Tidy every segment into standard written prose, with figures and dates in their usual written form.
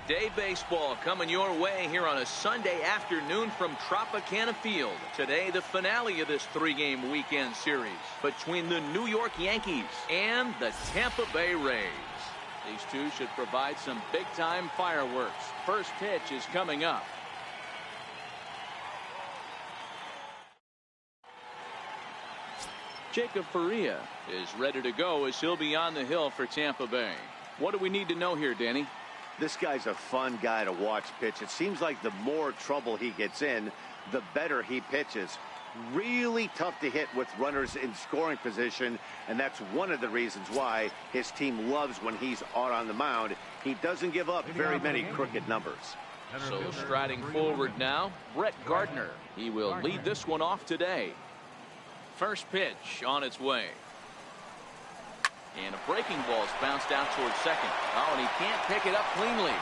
Day baseball coming your way here on a Sunday afternoon from Tropicana Field. Today, the finale of this three-game weekend series between the New York Yankees and the Tampa Bay Rays. These two should provide some big-time fireworks. First pitch is coming up. Jacob Ellsbury is ready to go as he'll be on the hill for Tampa Bay. What do we need to know here, Danny? This guy's a fun guy to watch pitch. It seems like the more trouble he gets in, the better he pitches. Really tough to hit with runners in scoring position, and that's one of the reasons why his team loves when he's out on the mound. He doesn't give up very many crooked numbers. So striding forward now, Brett Gardner. He will lead this one off today. First pitch on its way. And a breaking ball's bounced out towards second. Oh, and he can't pick it up cleanly.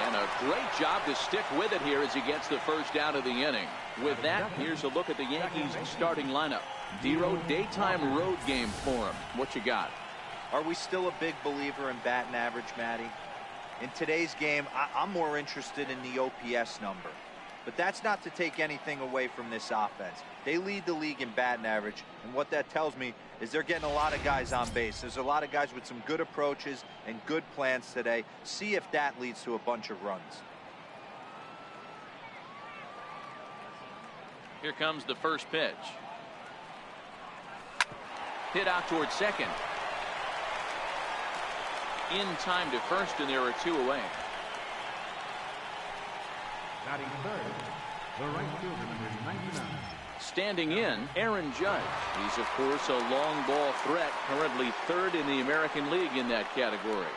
And a great job to stick with it here as he gets the first out of the inning. With that, here's a look at the Yankees starting lineup. Dero, daytime road game for him. What you got? Are we still a big believer in batting average, Matty? In today's game, I'm more interested in the OPS number. But that's not to take anything away from this offense. They lead the league in batting average, and what that tells me is they're getting a lot of guys on base. There's a lot of guys with some good approaches and good plans today. See if that leads to a bunch of runs. Here comes the first pitch. Hit out towards second. In time to first, and there are two away. Batting third, the right fielder, number 99. Standing in, Aaron Judge. He's, of course, a long ball threat, currently third in the American League in that category.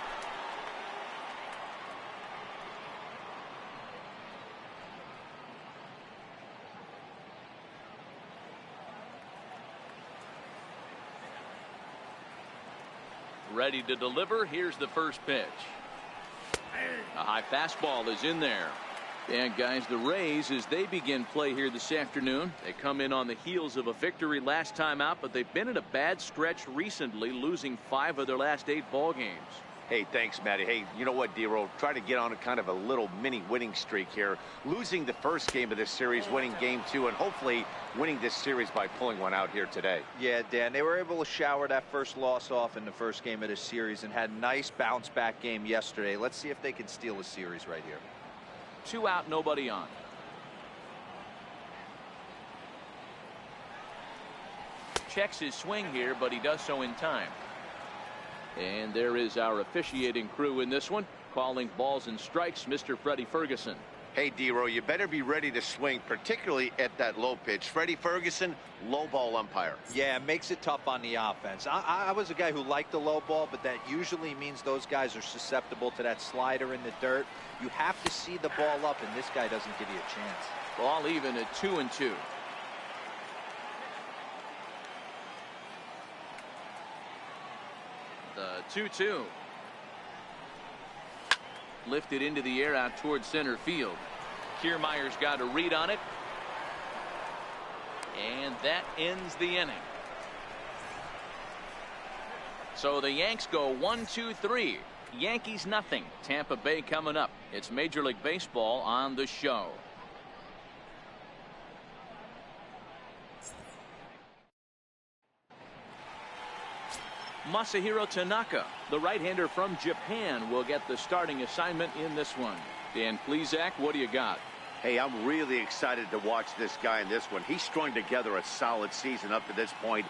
Ready to deliver. Here's the first pitch. A high fastball is in there. And guys, the Rays, as they begin play here this afternoon, they come in on the heels of a victory last time out, but they've been in a bad stretch recently, losing 5 of their last 8 ball games. Hey, thanks, Matty. Hey, you know what, Dero? Try to get on a kind of a little mini winning streak here. Losing the first game of this series, winning game 2, and hopefully winning this series by pulling one out here today. Yeah, Dan, they were able to shower that first loss off in the first game of this series and had a nice bounce-back game yesterday. Let's see if they can steal a series right here. 2 out, nobody on. Checks his swing here, but he does so in time. And there is our officiating crew in this one, calling balls and strikes, Mr. Freddie Ferguson. Hey, Dero, you better be ready to swing, particularly at that low pitch. Freddie Ferguson, low ball umpire. Yeah, it makes it tough on the offense. I was a guy who liked the low ball, but that usually means those guys are susceptible to that slider in the dirt. You have to see the ball up, and this guy doesn't give you a chance. Ball even at 2-2. The 2-2. Lifted into the air out towards center field. Kiermaier's got a read on it. And that ends the inning. So the Yanks go 1-2-3. Yankees nothing. Tampa Bay coming up. It's Major League Baseball on the show. Masahiro Tanaka, the right-hander from Japan, will get the starting assignment in this one. Dan Plesac, what do you got? Hey, I'm really excited to watch this guy in this one. He's strung together a solid season up to this point.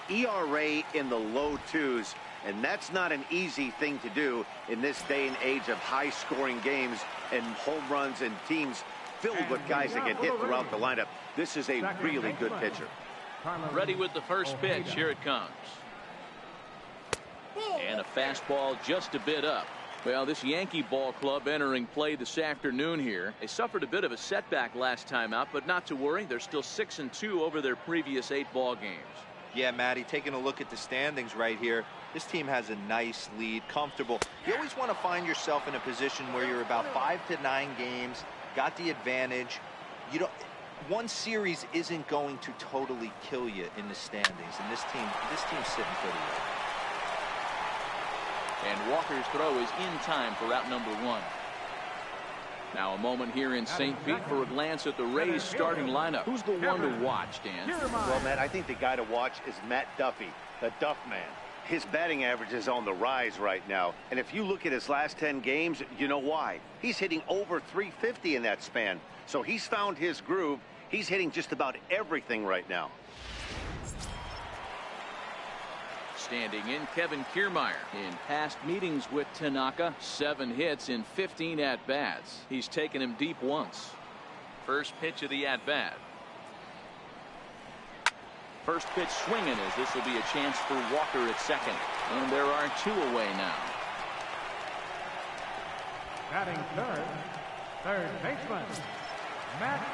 ERA in the low 2s, and that's not an easy thing to do in this day and age of high-scoring games and home runs and teams filled with guys that get hit throughout the lineup. This is a really good pitcher. Ready with the first pitch. Here it comes. And a fastball just a bit up. Well, this Yankee ball club entering play this afternoon here. They suffered a bit of a setback last time out, but not to worry. They're still 6-2 over their previous 8 ball games. Yeah, Matty, taking a look at the standings right here, this team has a nice lead, comfortable. You always want to find yourself in a position where you're about 5 to 9 games, got the advantage. You don't. One series isn't going to totally kill you in the standings, and this team's sitting pretty well. And Walker's throw is in time for out number 1. Now a moment here in St. Pete for a glance at the Rays starting lineup. Who's the one to watch, Dan? Well, Matt, I think the guy to watch is Matt Duffy, the Duff Man. His batting average is on the rise right now. And if you look at his last 10 games, you know why. He's hitting over 350 in that span. So he's found his groove. He's hitting just about everything right now. Standing in, Kevin Kiermaier. In past meetings with Tanaka, 7 hits in 15 at-bats. He's taken him deep once. First pitch of the at-bat. First pitch swinging as this will be a chance for Walker at second. And there are 2 away now. Batting third baseman, Matt.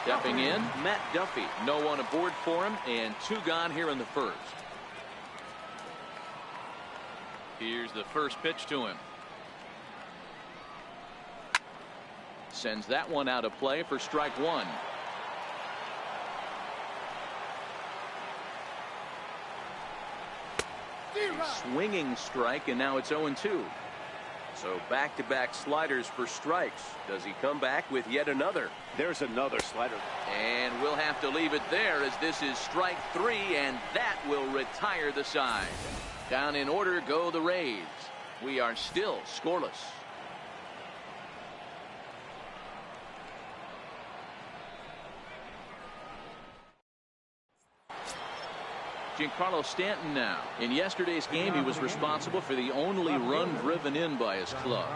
Stepping in, Matt Duffy. No one aboard for him, and 2 gone here in the first. Here's the first pitch to him. Sends that one out of play for strike 1. Swinging strike, and now it's 0-2. So back-to-back sliders for strikes. Does he come back with yet another? There's another slider. And we'll have to leave it there as this is strike 3, and that will retire the side. Down in order go the Rays. We are still scoreless. Giancarlo Stanton now. In yesterday's game, he was responsible for the only run driven in by his club.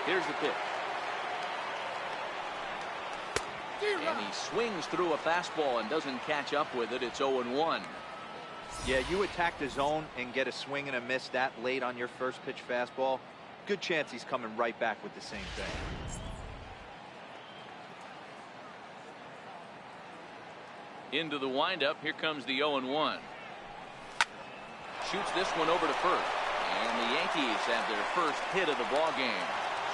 Here's the pitch. And he swings through a fastball and doesn't catch up with it. It's 0-1. Yeah, you attack the zone and get a swing and a miss that late on your first pitch fastball. Good chance he's coming right back with the same thing. Into the windup. Here comes the 0-1. Shoots this one over to first. And the Yankees have their first hit of the ball game.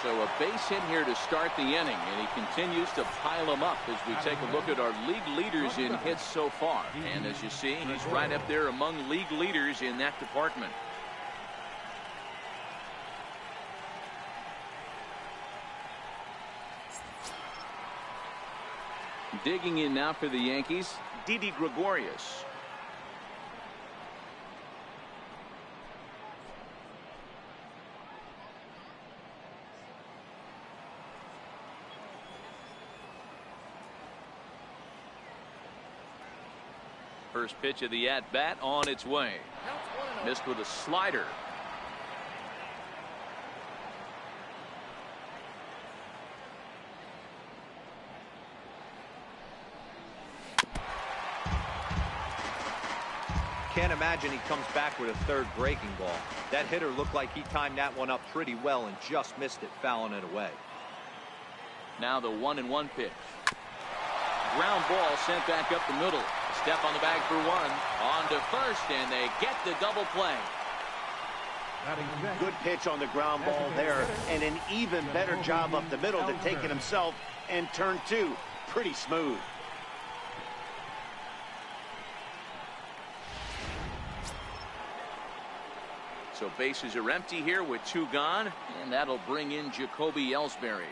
So a base hit here to start the inning, and he continues to pile them up as we take a look at our league leaders in hits so far. And as you see, he's right up there among league leaders in that department. Digging in now for the Yankees, Didi Gregorius. First pitch of the at-bat on its way. Missed with a slider. Can't imagine he comes back with a third breaking ball. That hitter looked like he timed that one up pretty well and just missed it, fouling it away. Now the 1-1 pitch. Ground ball sent back up the middle. Step on the bag for 1. On to first, and they get the double play. Good pitch on the ground ball there, and an even better job up the middle to take it himself, and turn 2. Pretty smooth. So bases are empty here with 2 gone, and that'll bring in Jacoby Ellsbury.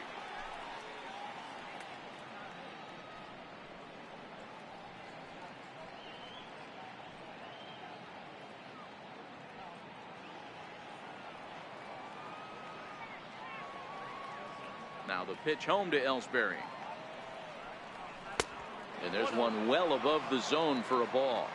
Now the pitch home to Ellsbury. And there's one well above the zone for a ball.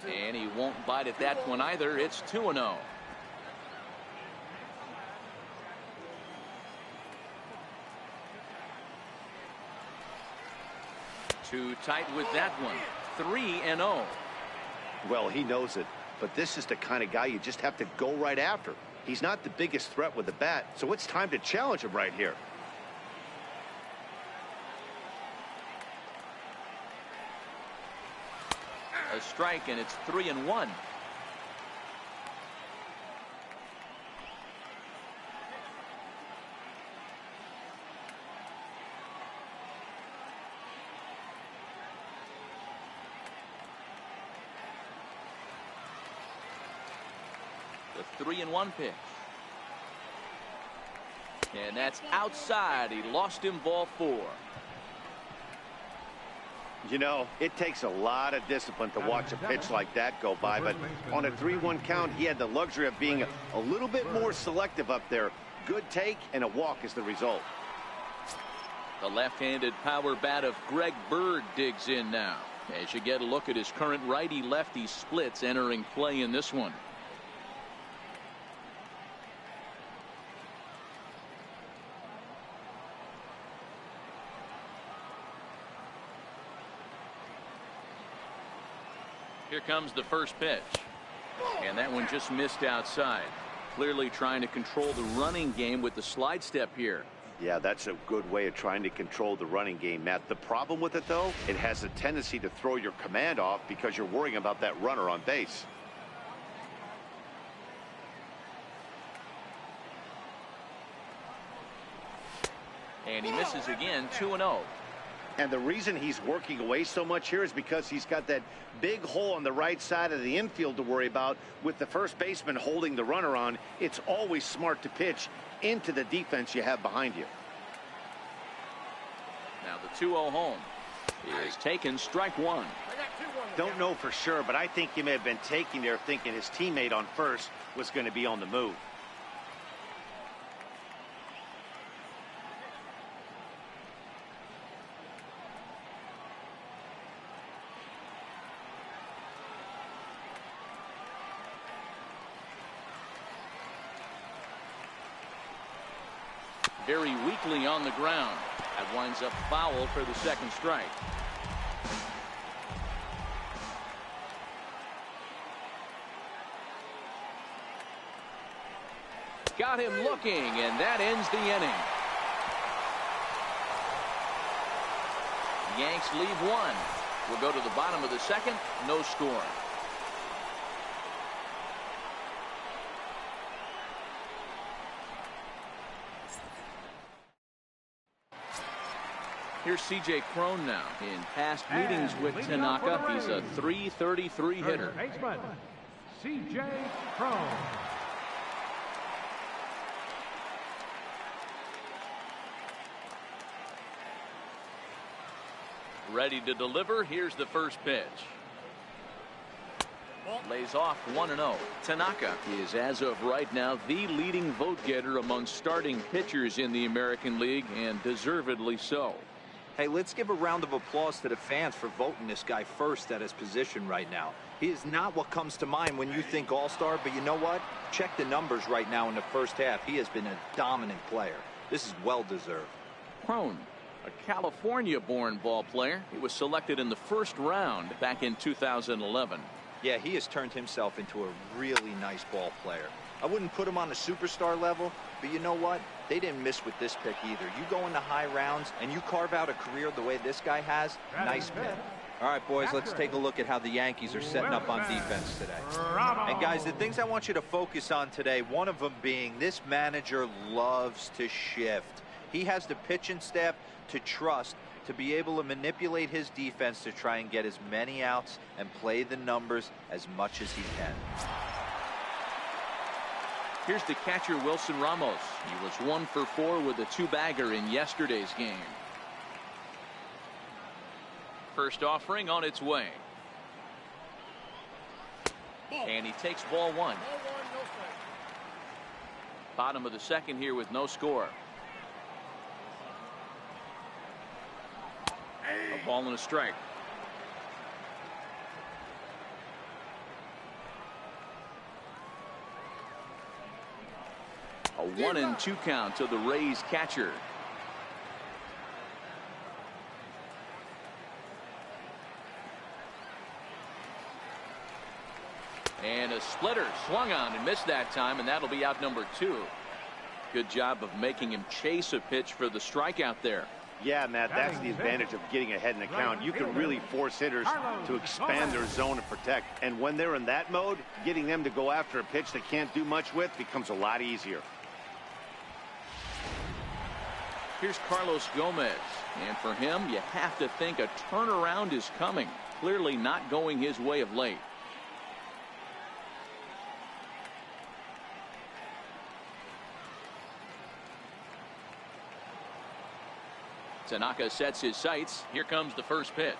And he won't bite at that one either. It's 2-0. Too tight with that one. 3-0. Well, he knows it, but this is the kind of guy you just have to go right after. He's not the biggest threat with the bat, so it's time to challenge him right here. A strike, and it's 3-1. The 3-1 pitch. And that's outside. He lost him, ball 4. You know, it takes a lot of discipline to watch a pitch like that go by, but on a 3-1 count, he had the luxury of being a little bit more selective up there. Good take and a walk is the result. The left-handed power bat of Greg Bird digs in now, as you get a look at his current righty-lefty splits entering play in this one. Here comes the first pitch. And that one just missed outside. Clearly trying to control the running game with the slide step here. Yeah, that's a good way of trying to control the running game, Matt. The problem with it, though, it has a tendency to throw your command off because you're worrying about that runner on base. And he misses again, 2-0. And the reason he's working away so much here is because he's got that big hole on the right side of the infield to worry about. With the first baseman holding the runner on, it's always smart to pitch into the defense you have behind you. Now the 2-0 home is taken, strike 1. Don't know for sure, but I think he may have been taking there thinking his teammate on first was going to be on the move. Very weakly on the ground. That winds up foul for the second strike. Got him looking, and that ends the inning. Yanks leave one. We'll go to the bottom of the second. No score. Here's C.J. Crone now. In past meetings with Tanaka, he's a .333 hitter. Baseman, C.J. Crone. Ready to deliver. Here's the first pitch. Lays off 1-0. Tanaka is, as of right now, the leading vote getter among starting pitchers in the American League, and deservedly so. Hey, let's give a round of applause to the fans for voting this guy first at his position right now. He is not what comes to mind when you think all-star, but you know what? Check the numbers right now in the first half. He has been a dominant player. This is well-deserved. Crone, a California-born ball player. He was selected in the first round back in 2011. Yeah, he has turned himself into a really nice ball player. I wouldn't put him on the superstar level, but you know what? They didn't miss with this pick either. You go into high rounds and you carve out a career the way this guy has, nice pick. All right, boys, let's take a look at how the Yankees are setting up on defense today. And guys, the things I want you to focus on today, one of them being this manager loves to shift. He has the pitching staff to trust to be able to manipulate his defense to try and get as many outs and play the numbers as much as he can. Here's the catcher, Wilson Ramos. He was 1 for 4 with a 2-bagger in yesterday's game. First offering on its way. And he takes ball 1. Bottom of the second here with no score. A ball and a strike. A 1-2 count to the Rays catcher. And a splitter swung on and missed that time, and that'll be out number 2. Good job of making him chase a pitch for the strikeout there. Yeah, Matt, that's the advantage of getting ahead in the count. You can really force hitters to expand their zone and protect. And when they're in that mode, getting them to go after a pitch they can't do much with becomes a lot easier. Here's Carlos Gomez, and for him, you have to think a turnaround is coming. Clearly not going his way of late. Tanaka sets his sights. Here comes the first pitch.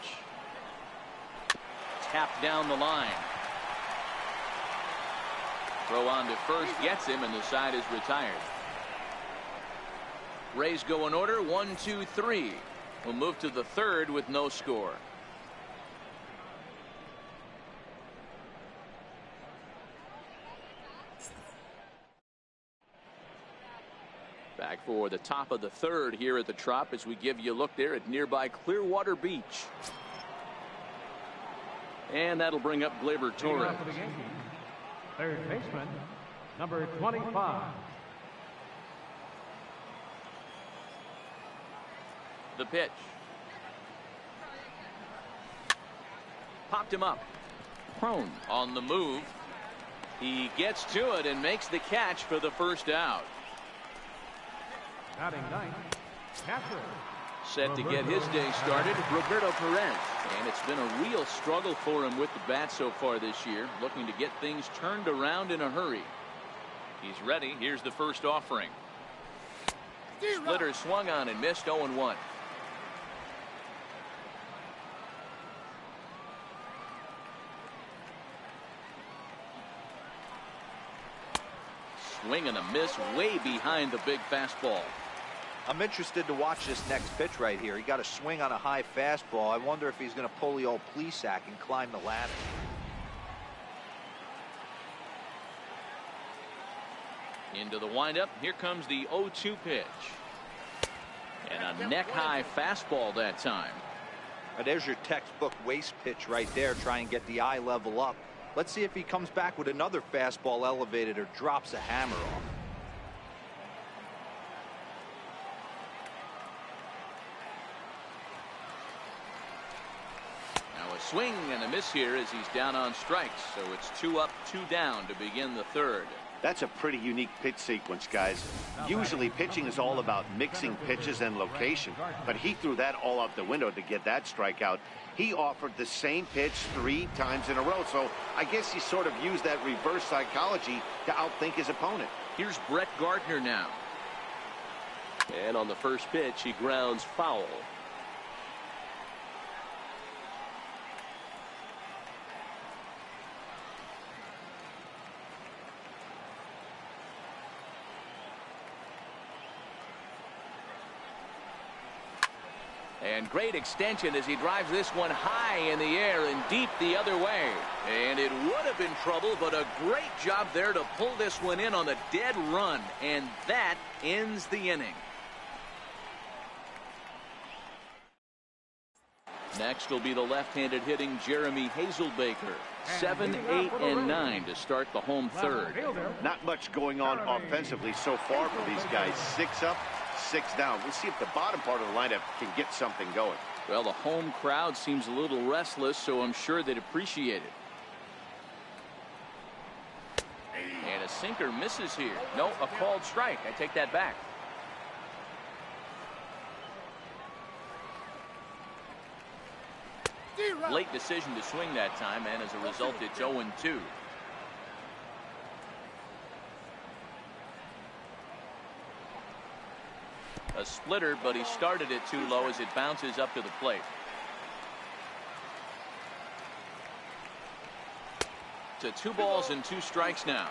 Tapped down the line. Throw on to first gets him, and the side is retired. Rays go in order 1, 2, 3. We'll move to the third with no score. Back for the top of the third here at the Trop as we give you a look there at nearby Clearwater Beach. And that'll bring up Gleyber Torres. Third baseman, number 25. The pitch. Popped him up. Crone on the move. He gets to it and makes the catch for the first out. Batting ninth, catcher. Set to get his day started, Roberto Perez. And it's been a real struggle for him with the bat so far this year, looking to get things turned around in a hurry. He's ready. Here's the first offering. Splitter swung on and missed. 0-1. Swing and a miss way behind the big fastball. I'm interested to watch this next pitch right here. He got a swing on a high fastball. I wonder if he's going to pull the old Plesac and climb the ladder. Into the windup. Here comes the 0-2 pitch. And a neck-high fastball that time. Now there's your textbook waist pitch right there. Try and get the eye level up. Let's see if he comes back with another fastball elevated or drops a hammer off. Now a swing and a miss here as he's down on strikes. So it's 2 up, 2 down to begin the third. That's a pretty unique pitch sequence, guys. Usually pitching is all about mixing pitches and location, but he threw that all out the window to get that strikeout. He offered the same pitch 3 times in a row, so I guess he sort of used that reverse psychology to outthink his opponent. Here's Brett Gardner now. And on the first pitch, he grounds foul. And great extension as he drives this one high in the air and deep the other way. And it would have been trouble, but a great job there to pull this one in on the dead run. And that ends the inning. Next will be the left-handed hitting Jeremy Hazelbaker. 7, 8, and 9 to start the home third. Not much going on offensively so far for these guys. 6 up, 6 down. We'll see if the bottom part of the lineup can get something going. Well, the home crowd seems a little restless, so I'm sure they'd appreciate it. And a sinker misses here. No, a called strike. I take that back. Late decision to swing that time, and as a result, it's 0-2. A splitter, but he started it too low as it bounces up to the plate. To 2 balls and 2 strikes now.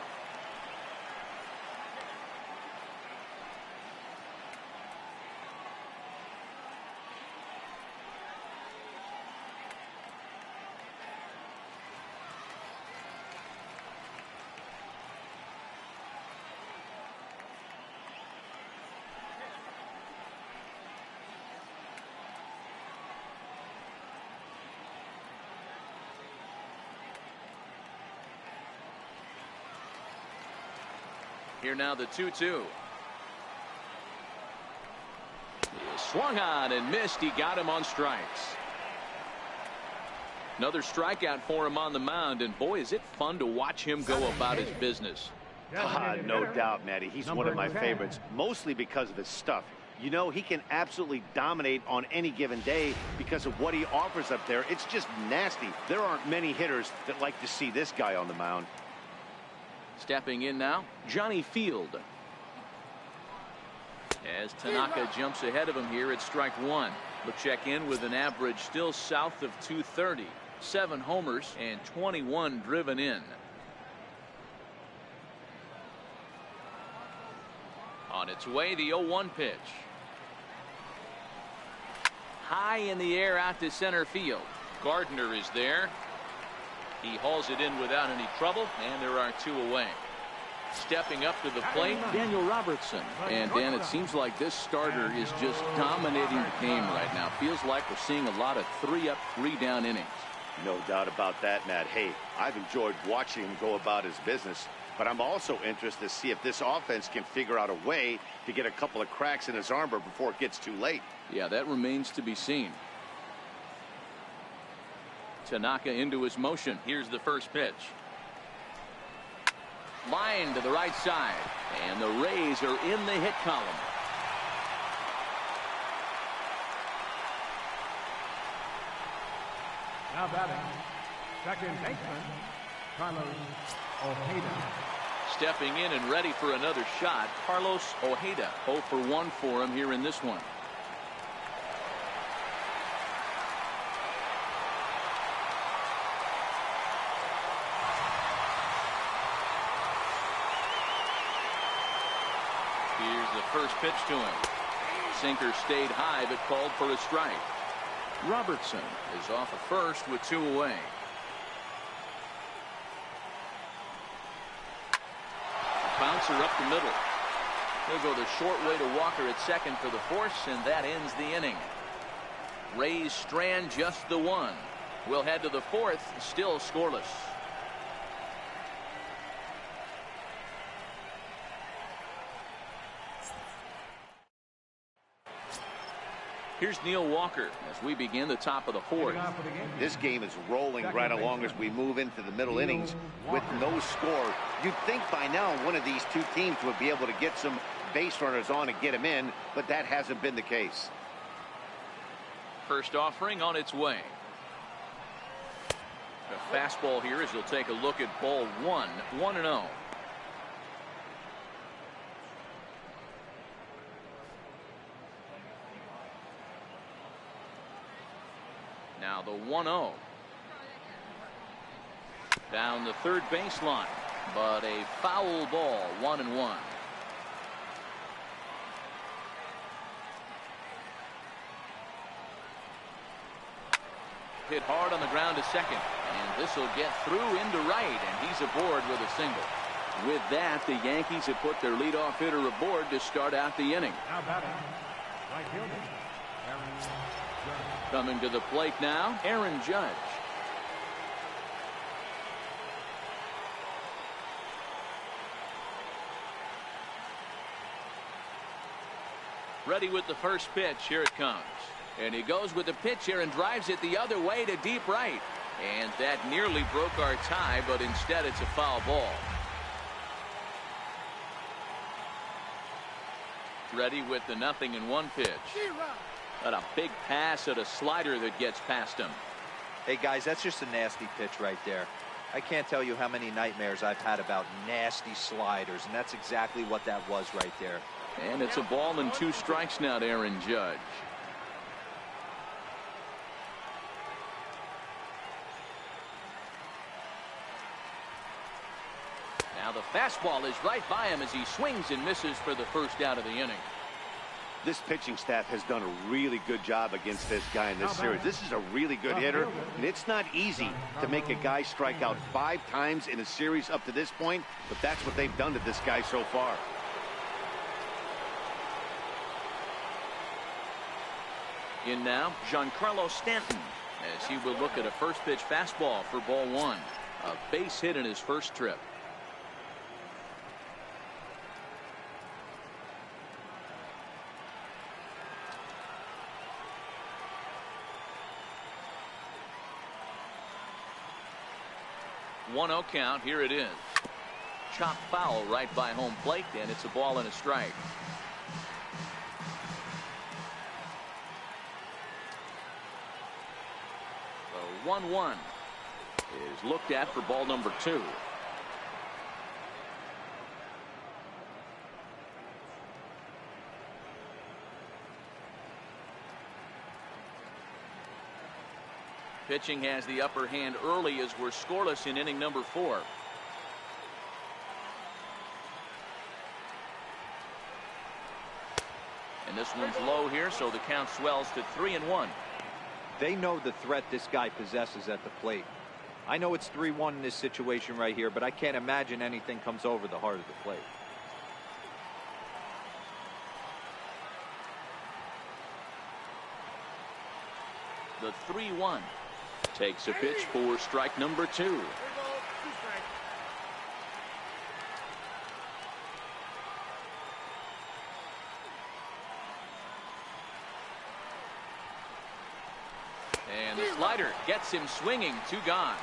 Here now the 2-2. Swung on and missed. He got him on strikes. Another strikeout for him on the mound, and boy, is it fun to watch him go about his business. No doubt, Matty. He's one of my favorites, mostly because of his stuff. You know, he can absolutely dominate on any given day because of what he offers up there. It's just nasty. There aren't many hitters that like to see this guy on the mound. Stepping in now, Johnny Field. As Tanaka jumps ahead of him here at strike one. He'll check in with an average still south of 230. 7 homers and 21 driven in. On its way, the 0-1 pitch. High in the air out to center field. Gardner is there. He hauls it in without any trouble, and there are 2 away. Stepping up to the plate, Daniel Robertson. And Dan, it seems like this starter is just dominating the game right now. Feels like we're seeing a lot of 3-up, 3-down innings. No doubt about that, Matt. Hey, I've enjoyed watching him go about his business, but I'm also interested to see if this offense can figure out a way to get a couple of cracks in his armor before it gets too late. Yeah, that remains to be seen. Tanaka into his motion. Here's the first pitch. Line to the right side, and the Rays are in the hit column. Now batting, second baseman, Carlos Ojeda. Stepping in and ready for another shot, Carlos Ojeda. 0 for 1 for him here in this one. Here's the first pitch to him. Sinker stayed high but called for a strike. Robertson is off at first with 2 away. Bouncer up the middle. He'll go the short way to Walker at second for the force, and that ends the inning. Rays strand just the 1. We'll head to the 4th, still scoreless. Here's Neil Walker as we begin the top of the 4th. This game is rolling right along as we move into the middle innings with no score. You'd think by now one of these 2 teams would be able to get some base runners on and get them in, but that hasn't been the case. First offering on its way. A fastball here as you'll take a look at ball 1, 1-0. Now the 1-0. Down the third baseline, but a foul ball, 1-1. Hit hard on the ground to second, and this will get through into right, and he's aboard with a single. With that, the Yankees have put their leadoff hitter aboard to start out the inning. Now batting, right fielder, Aaron Judge. Coming to the plate now, Aaron Judge. Ready with the first pitch. Here it comes. And he goes with the pitch here and drives it the other way to deep right. And that nearly broke our tie, but instead it's a foul ball. Ready with the 0-1 pitch. And a big pass at a slider that gets past him. Hey guys, that's just a nasty pitch right there. I can't tell you how many nightmares I've had about nasty sliders, and that's exactly what that was right there. And it's a ball and 2 strikes now to Aaron Judge. Now the fastball is right by him as he swings and misses for the first out of the inning. This pitching staff has done a really good job against this guy in this series. This is a really good hitter, and it's not easy to make a guy strike out 5 times in a series up to this point, but that's what they've done to this guy so far. In now, Giancarlo Stanton, as he will look at a first pitch fastball for ball 1. A base hit in his first trip. One-0 count. Here it is. Chop foul right by home plate, and it's a ball and a strike. The 1-1 is looked at for ball number 2. Pitching has the upper hand early as we're scoreless in inning number 4. And this one's low here, so the count swells to 3-1. They know the threat this guy possesses at the plate. I know it's 3-1 in this situation right here, but I can't imagine anything comes over the heart of the plate. The 3-1 takes a pitch for strike number 2. And the slider gets him swinging. 2 gone.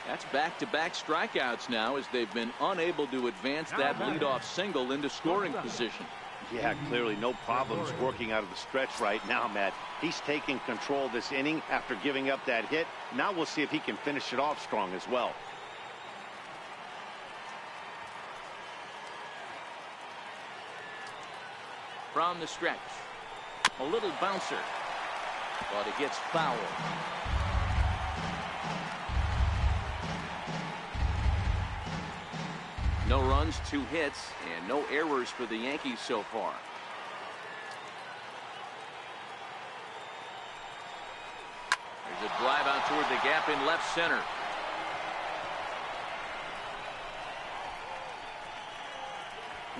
That's back-to-back strikeouts now as they've been unable to advance that leadoff single into scoring position. Yeah, clearly no problems working out of the stretch right now, Matt. He's taking control this inning after giving up that hit. Now we'll see if he can finish it off strong as well. From the stretch, a little bouncer, but it gets fouled. No runs, 2 hits, and no errors for the Yankees so far. There's a drive out toward the gap in left center.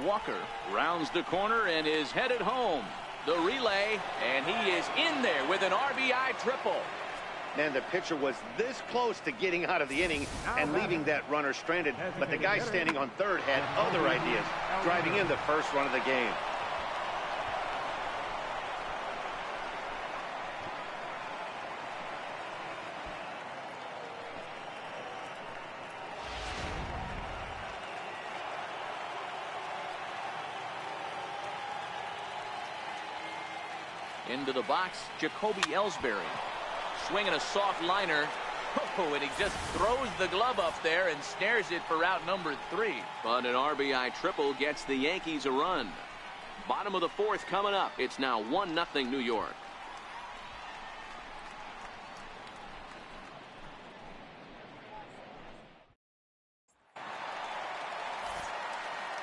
Walker rounds the corner and is headed home. The relay, and he is in there with an RBI triple. And the pitcher was this close to getting out of the inning and leaving that runner stranded, but the guy standing on third had other ideas, driving in the first run of the game. Into the box, Jacoby Ellsbury. Swinging a soft liner. Oh, and he just throws the glove up there and snares it for out number 3. But an RBI triple gets the Yankees a run. Bottom of the 4th coming up. It's now 1-0 New York.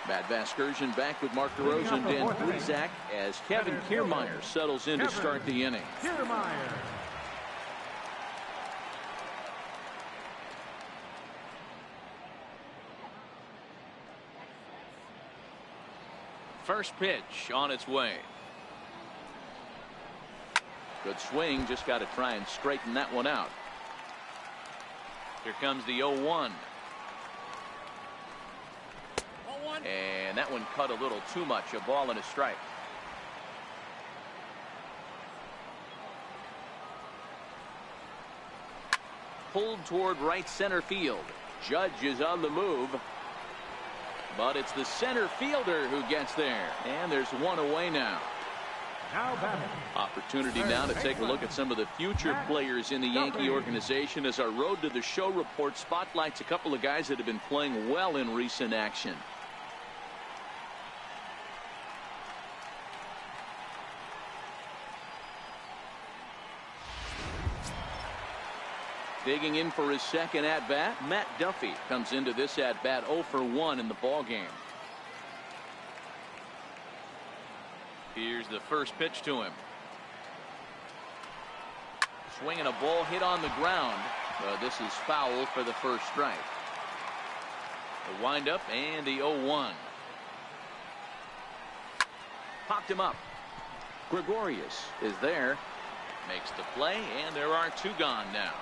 Matt Vasgersian back with Mark DeRosa and Dan Plesac as Kevin Kiermaier settles in to start the inning. First pitch on its way. Good swing, just got to try and straighten that one out. Here comes the 0-1. And that one cut a little too much. A ball and a strike. Pulled toward right center field. Judge is on the move. But it's the center fielder who gets there. And there's one away now. Opportunity now to take a look at some of the future players in the Yankee organization as our Road to the Show report spotlights a couple of guys that have been playing well in recent action. Digging in for his second at-bat, Matt Duffy comes into this at-bat 0 for 1 in the ballgame. Here's the first pitch to him. Swinging a ball hit on the ground. This is foul for the first strike. The windup and the 0-1. Popped him up. Gregorius is there. Makes the play, and there are 2 gone now.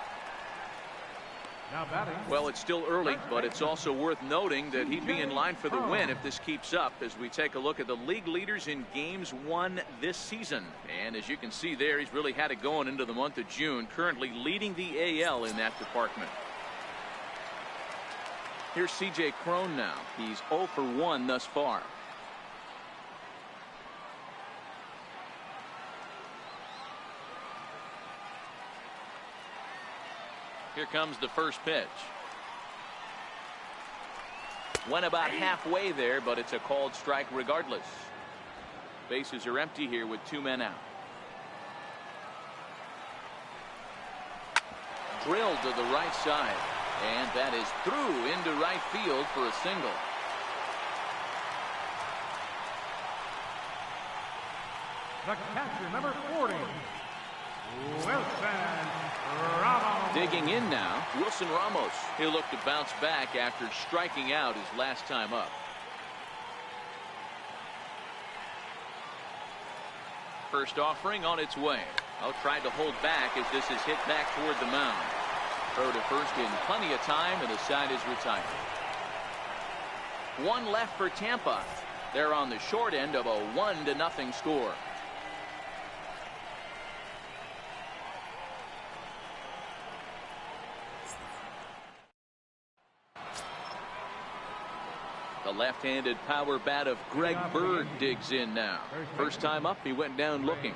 Well, it's still early, but it's also worth noting that he'd be in line for the win if this keeps up as we take a look at the league leaders in games won this season. And as you can see there, he's really had it going into the month of June, currently leading the AL in that department. Here's C.J. Crone now. He's 0 for 1 thus far. Here comes the first pitch. Went about halfway there, but it's a called strike regardless. Bases are empty here with 2 men out. drilled to the right side. And that is through into right field for a single. The catcher, number 40, Wilson Ramos. Digging in now, Wilson Ramos. He'll look to bounce back after striking out his last time up. First offering on its way. Tried to hold back as this is hit back toward the mound. Throw to first in plenty of time, and the side is retired. One left for Tampa. They're on the short end of a 1-0 score. The left-handed power bat of Greg Bird digs in now. First time up, he went down looking.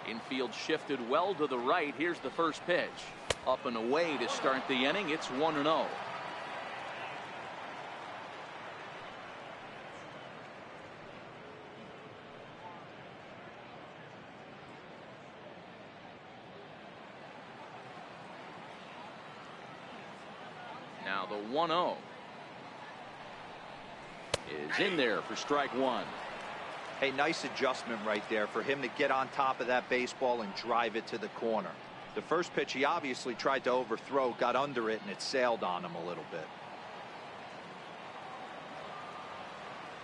Infield shifted well to the right. Here's the first pitch. Up and away to start the inning. It's 1-0. Now the 1-0 is in there for strike one. Hey, nice adjustment right there for him to get on top of that baseball and drive it to the corner. The first pitch he obviously tried to overthrow, got under it, and it sailed on him a little bit.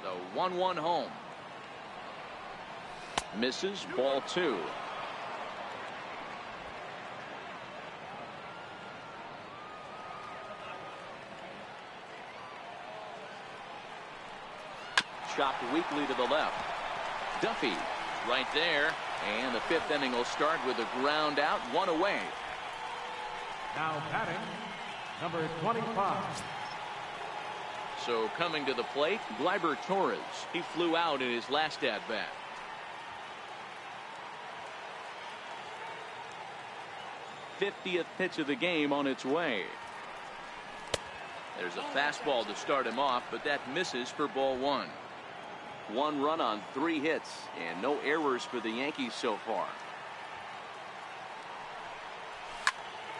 The 1-1 home. Misses, ball two. Chopped weakly to the left. Duffy right there, and the fifth inning will start with a ground out, one away. Now batting, number 25. So coming to the plate, Gleyber Torres. He flew out in his last at bat. '50th pitch of the game on its way. There's a fastball to start him off, but that misses for ball one. One run on 3 hits and no errors for the Yankees so far.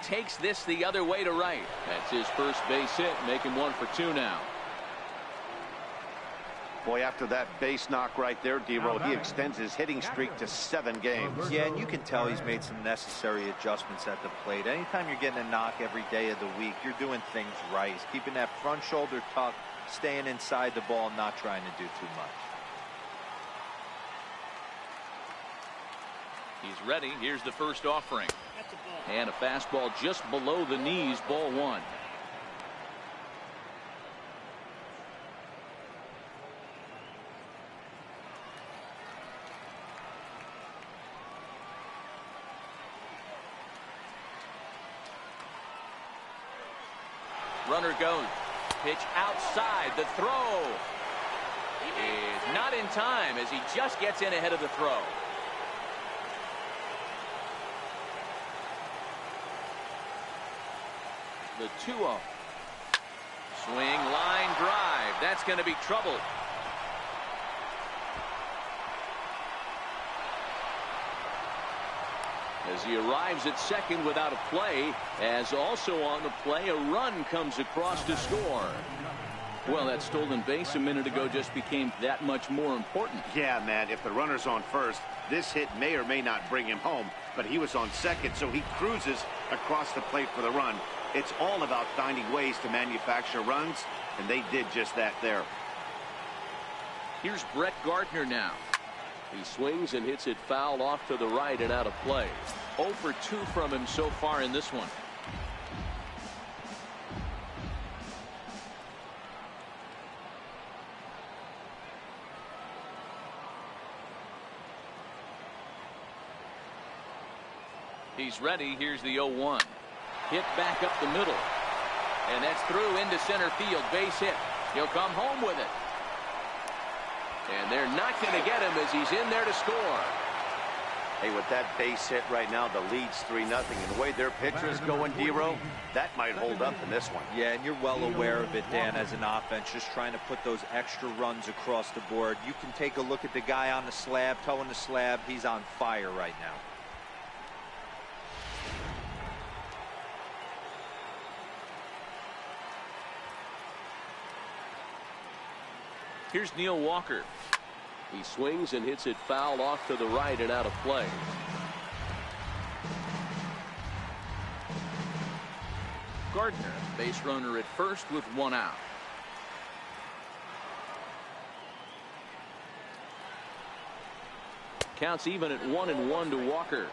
Takes this the other way to right. That's his first base hit, making 1 for 2 now. Boy, after that base knock right there, D-Roll, he extends his hitting streak to 7 games. Yeah, and you can tell he's made some necessary adjustments at the plate. Anytime you're getting a knock every day of the week, you're doing things right. He's keeping that front shoulder tucked, staying inside the ball, not trying to do too much. He's ready. Here's the first offering. And a fastball just below the knees, ball one. Runner goes. Pitch outside. The throw is not in time as he just gets in ahead of the throw. The 2-0. Swing, line drive. That's going to be trouble. As he arrives at second without a play, as also on the play, a run comes across to score. Well, that stolen base a minute ago just became that much more important. Yeah, man, if the runner's on first, this hit may or may not bring him home, but he was on second, so he cruises across the plate for the run. It's all about finding ways to manufacture runs, and they did just that there. Here's Brett Gardner now. He swings and hits it foul off to the right and out of play. 0 for 2 from him so far in this one. He's ready. Here's the 0-1. Hit back up the middle. And that's through into center field. Base hit. He'll come home with it. And they're not going to get him as he's in there to score. Hey, with that base hit right now, the lead's 3-0. And the way their pitcher is going, D-Row, that might hold up in this one. Yeah, and you're well aware of it, Dan, as an offense, just trying to put those extra runs across the board. You can take a look at the guy on the slab, towing the slab. He's on fire right now. Here's Neil Walker. He swings and hits it foul off to the right and out of play. Gardner, base runner at first with 1 out. Counts even at 1-1 to Walker.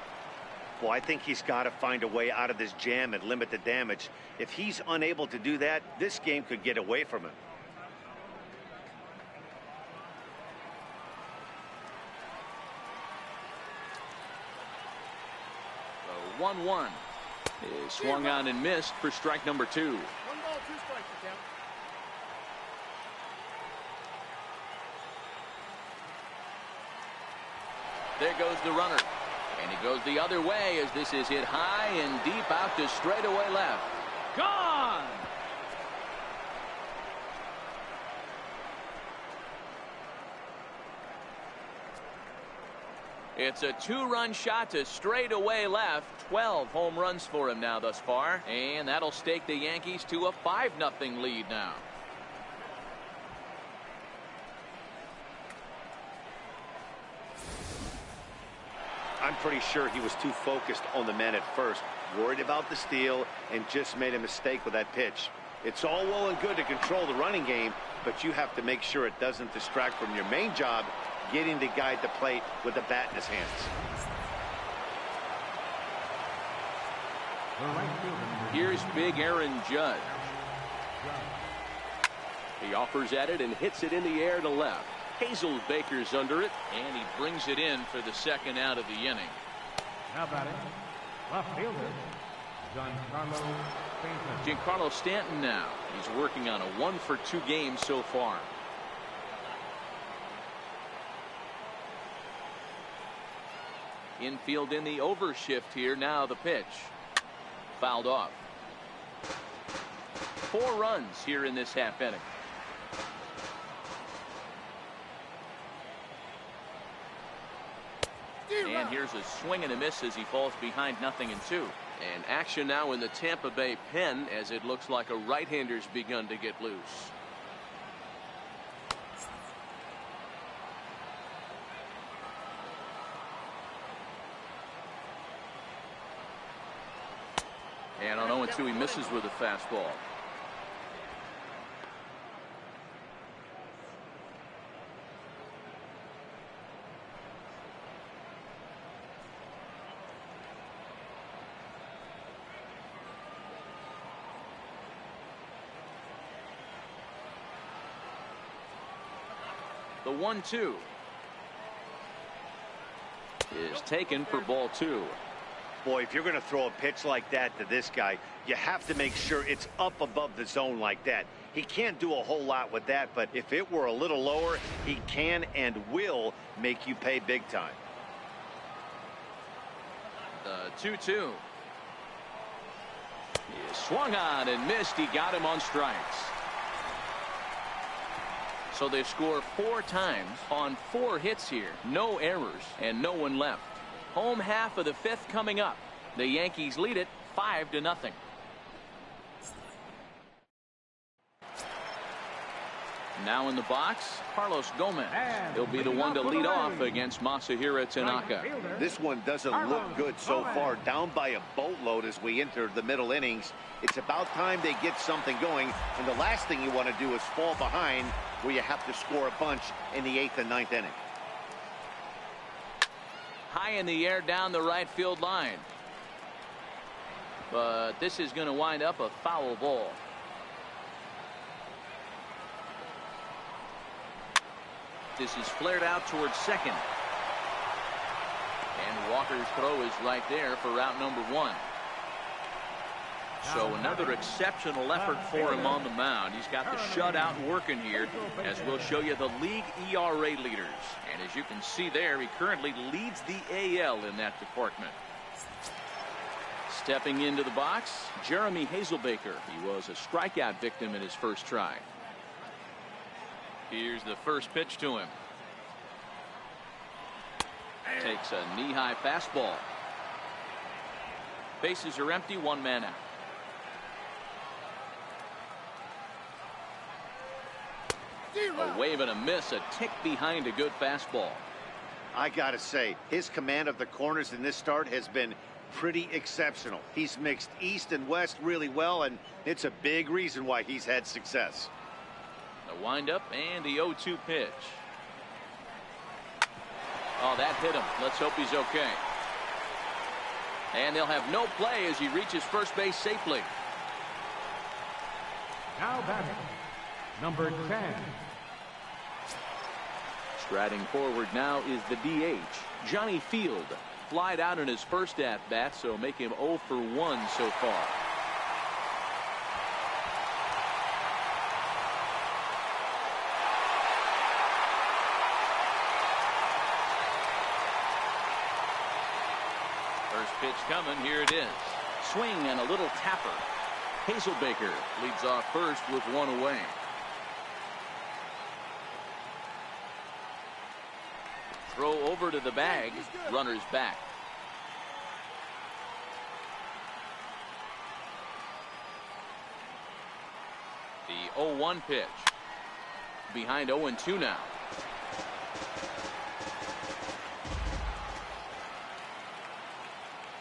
Well, I think he's got to find a way out of this jam and limit the damage. If he's unable to do that, this game could get away from him. The 1-1 is swung on and missed for strike number 2. 1 ball, 2 strikes, you count. There goes the runner. And he goes the other way as this is hit high and deep out to straightaway left. Gone! It's a 2-run shot to straightaway left. 12 home runs for him now thus far. And that'll stake the Yankees to a 5-0 lead now. I'm pretty sure he was too focused on the man at first, worried about the steal, and just made a mistake with that pitch. It's all well and good to control the running game, but you have to make sure it doesn't distract from your main job, getting the guy at the plate with the bat in his hands. Here's big Aaron Judge. He offers at it and hits it in the air to left. Hazelbaker's under it, and he brings it in for the second out of the inning. Now batting, left fielder, Giancarlo Stanton now. He's working on a 1-for-2 game so far. Infield in the overshift here. Now the pitch. Fouled off. 4 runs here in this half inning. And here's a swing and a miss as he falls behind 0-2. And action now in the Tampa Bay pen as it looks like a right-hander's begun to get loose. And on 0-2 he misses with a fastball. The 1-2 is taken for ball 2. Boy, if you're going to throw a pitch like that to this guy, you have to make sure it's up above the zone like that. He can't do a whole lot with that, but if it were a little lower, he can and will make you pay big time. The 2-2 is swung on and missed. He got him on strikes. So they score 4 times on 4 hits here. No errors and no one left. Home half of the 5th coming up. The Yankees lead it 5-0. Now in the box, Carlos Gomez. He'll be the one to lead off against Masahiro Tanaka. This one doesn't look good so far. Down by a boatload as we enter the middle innings. It's about time they get something going. And the last thing you want to do is fall behind where you have to score a bunch in the 8th and 9th inning. High in the air down the right field line. But this is going to wind up a foul ball. This is flared out towards second. And Walker's throw is right there for route number 1. So another exceptional effort for him on the mound. He's got the shutout working here, as we'll show you the league ERA leaders. And as you can see there, he currently leads the AL in that department. Stepping into the box, Jeremy Hazelbaker. He was a strikeout victim in his first try. Here's the first pitch to him. Takes a knee-high fastball. Bases are empty, one man out. A wave and a miss, a tick behind a good fastball. I gotta say, his command of the corners in this start has been pretty exceptional. He's mixed east and west really well, and it's a big reason why he's had success. The windup and the 0-2 pitch. Oh, that hit him. Let's hope he's okay. And they'll have no play as he reaches first base safely. Now batting, number 10. Striding forward now is the DH, Johnny Field. Flied out in his first at-bat, so make him 0 for 1 so far. First pitch coming, here it is. Swing and a little tapper. Hazelbaker leads off first with one away. Throw over to the bag. Runners back. The 0-1 pitch. Behind 0-2 now.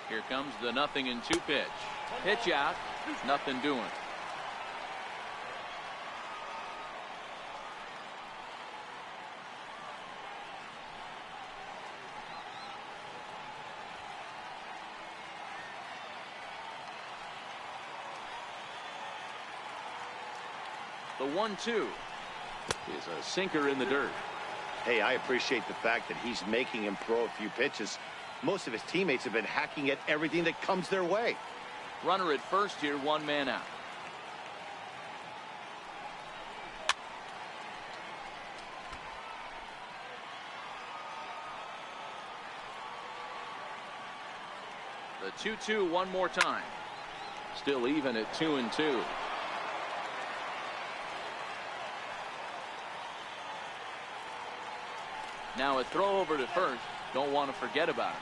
Here comes the 0-2 pitch. Pitch out. Nothing doing. The 1-2 is a sinker in the dirt. Hey, I appreciate the fact that he's making him throw a few pitches. Most of his teammates have been hacking at everything that comes their way. Runner at first here, one man out. The 2-2 one more time. Still even at 2-2. Now a throw over to first. Don't want to forget about him.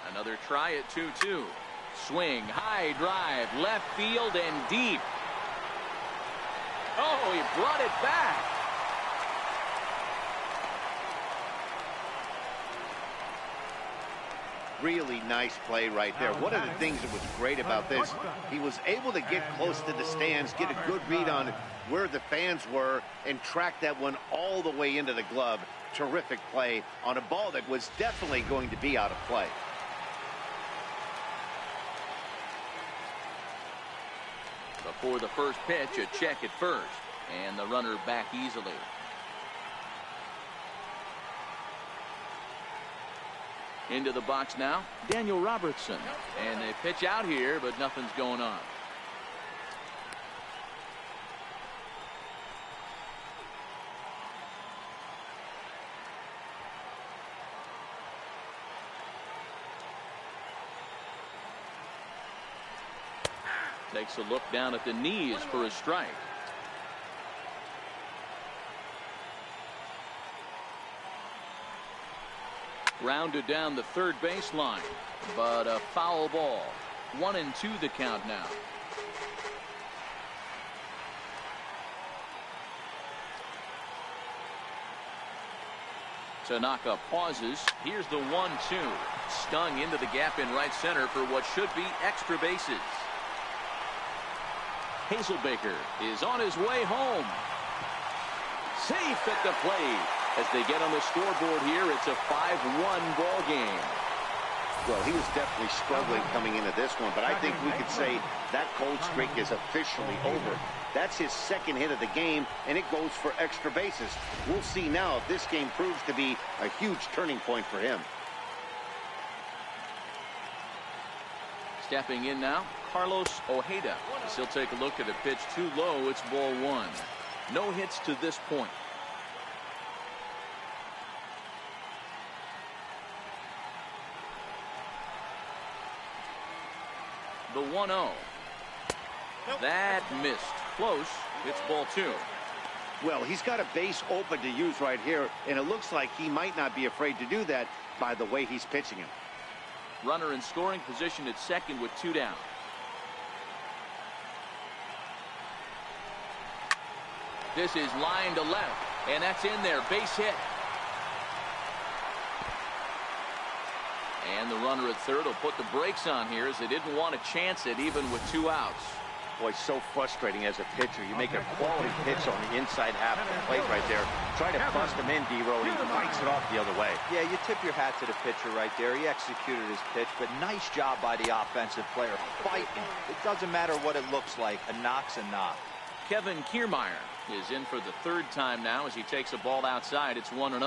Another try at 2-2. Swing, high drive, left field and deep. Oh, he brought it back. Really nice play right there. One of the things that was great about this, he was able to get close to the stands, get a good read on where the fans were, and track that one all the way into the glove. Terrific play on a ball that was definitely going to be out of play. Before the first pitch, a check at first, and the runner back easily. Into the box now, Daniel Robertson. And they pitch out here, but nothing's going on. Takes a look down at the knees for a strike. Grounded down the third baseline, but a foul ball. 1-2 the count now. Tanaka pauses. Here's the 1-2. Stung into the gap in right center for what should be extra bases. Hazelbaker is on his way home. Safe at the plate. As they get on the scoreboard here, it's a 5-1 ball game. Well, he was definitely struggling coming into this one, but I think we could say that cold streak is officially over. That's his second hit of the game, and it goes for extra bases. We'll see now if this game proves to be a huge turning point for him. Stepping in now, Carlos Ojeda. As he'll take a look at a pitch too low. It's ball one. No hits to this point. The 1-0. That missed. Close. It's ball two. Well, he's got a base open to use right here, and it looks like he might not be afraid to do that by the way he's pitching him. Runner in scoring position at second with two down. This is line to left, and that's in there. Base hit. And the runner at third will put the brakes on here as they didn't want to chance it even with two outs. Boy, so frustrating as a pitcher. You make a quality pitch on the inside half of the plate right there. Try to bust him in, D-Row, and he bites it off the other way. Yeah, you tip your hat to the pitcher right there. He executed his pitch, but nice job by the offensive player. Fighting. It doesn't matter what it looks like. A knock's a knock. Kevin Kiermaier is in for the third time now as he takes a ball outside. It's 1-0.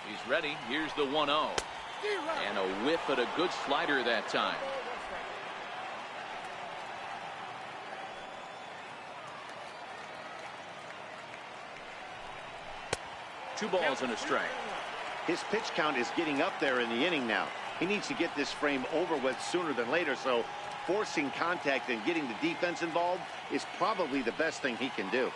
He's ready. Here's the 1-0. And a whiff at a good slider that time. Two balls and a strike. His pitch count is getting up there in the inning now. He needs to get this frame over with sooner than later, so forcing contact and getting the defense involved is probably the best thing he can do.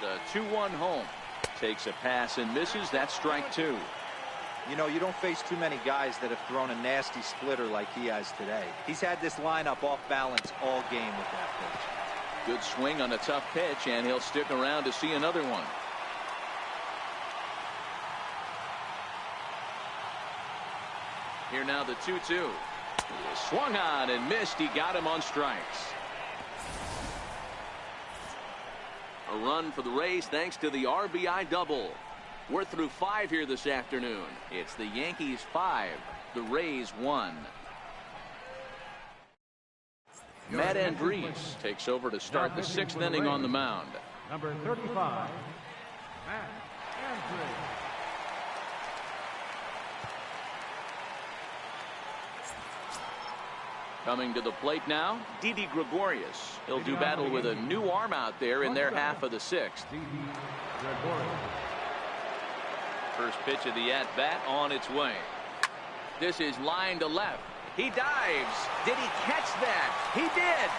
The 2-1 home. Takes a pass and misses. That's strike two. You know, you don't face too many guys that have thrown a nasty splitter like he has today. He's had this lineup off balance all game with that pitch. Good swing on a tough pitch, and he'll stick around to see another one. Here now the 2-2. Swung on and missed. He got him on strikes. A run for the Rays thanks to the RBI double. We're through 5 here this afternoon. It's the Yankees 5, the Rays 1. Matt Andriese takes over to start the 6th inning on the mound. Number 35, Matt Andriese. Coming to the plate now, Didi Gregorius. He'll do battle with a new arm out there in their half of the 6th. First pitch of the at-bat on its way. This is line to left. He dives. Did he catch that? He did.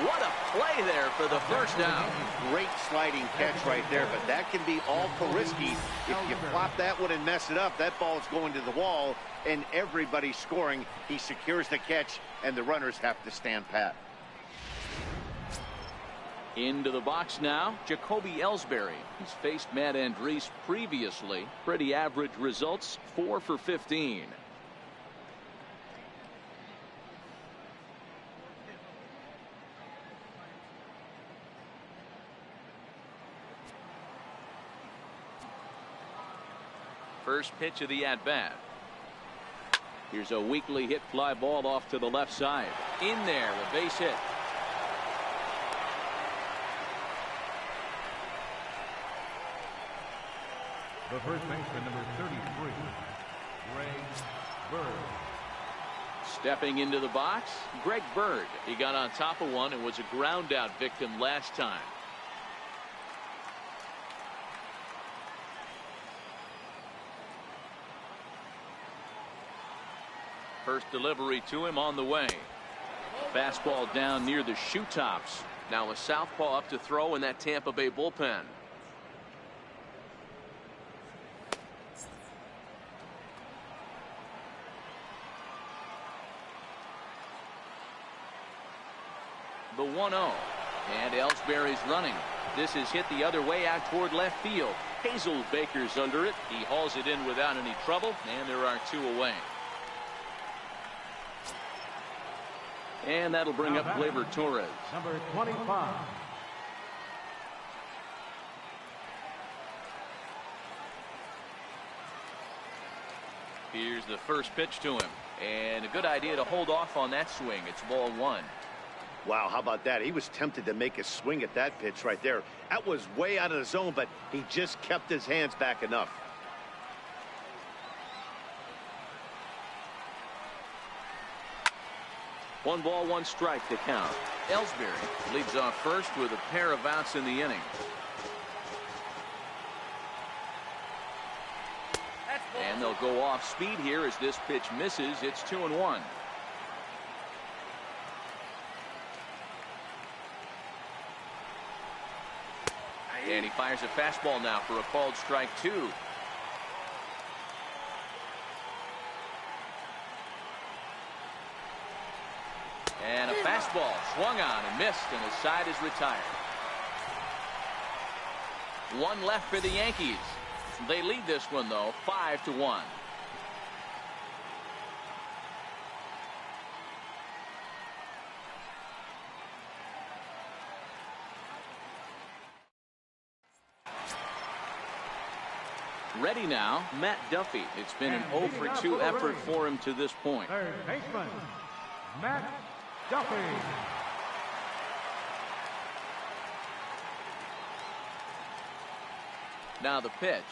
What a play there for the first down. Great sliding catch right there, but that can be awful risky. If you flop that one and mess it up, that ball's going to the wall, and everybody's scoring. He secures the catch, and the runners have to stand pat. Into the box now, Jacoby Ellsbury. He's faced Matt Andriese previously. Pretty average results, 4 for 15. First pitch of the at-bat. Here's a weakly hit fly ball off to the left side. In there, a base hit. The first baseman, number 33, Greg Bird. Stepping into the box, Greg Bird. He got on top of one and was a ground out victim last time. First delivery to him on the way. Fastball down near the shoe tops. Now a southpaw up to throw in that Tampa Bay bullpen. The 1-0. And Ellsbury's running. This is hit the other way out toward left field. Hazelbaker's under it. He hauls it in without any trouble, and there are 2 away. And that'll bring up Gleyber Torres. Number 25. Here's the first pitch to him. And a good idea to hold off on that swing. It's ball 1. Wow, how about that? He was tempted to make a swing at that pitch right there. That was way out of the zone, but he just kept his hands back enough. One ball, one strike to count. Ellsbury leads off first with a pair of outs in the inning. And they'll go off speed here as this pitch misses. It's 2-1. And he fires a fastball now for a called strike 2. And a fastball swung on and missed, and his side is retired. One left for the Yankees. They lead this one, though, 5-1. Ready now, Matt Duffy. It's been an 0-for-2 effort for him to this point. Third baseman, Matt Duffy. Now the pitch.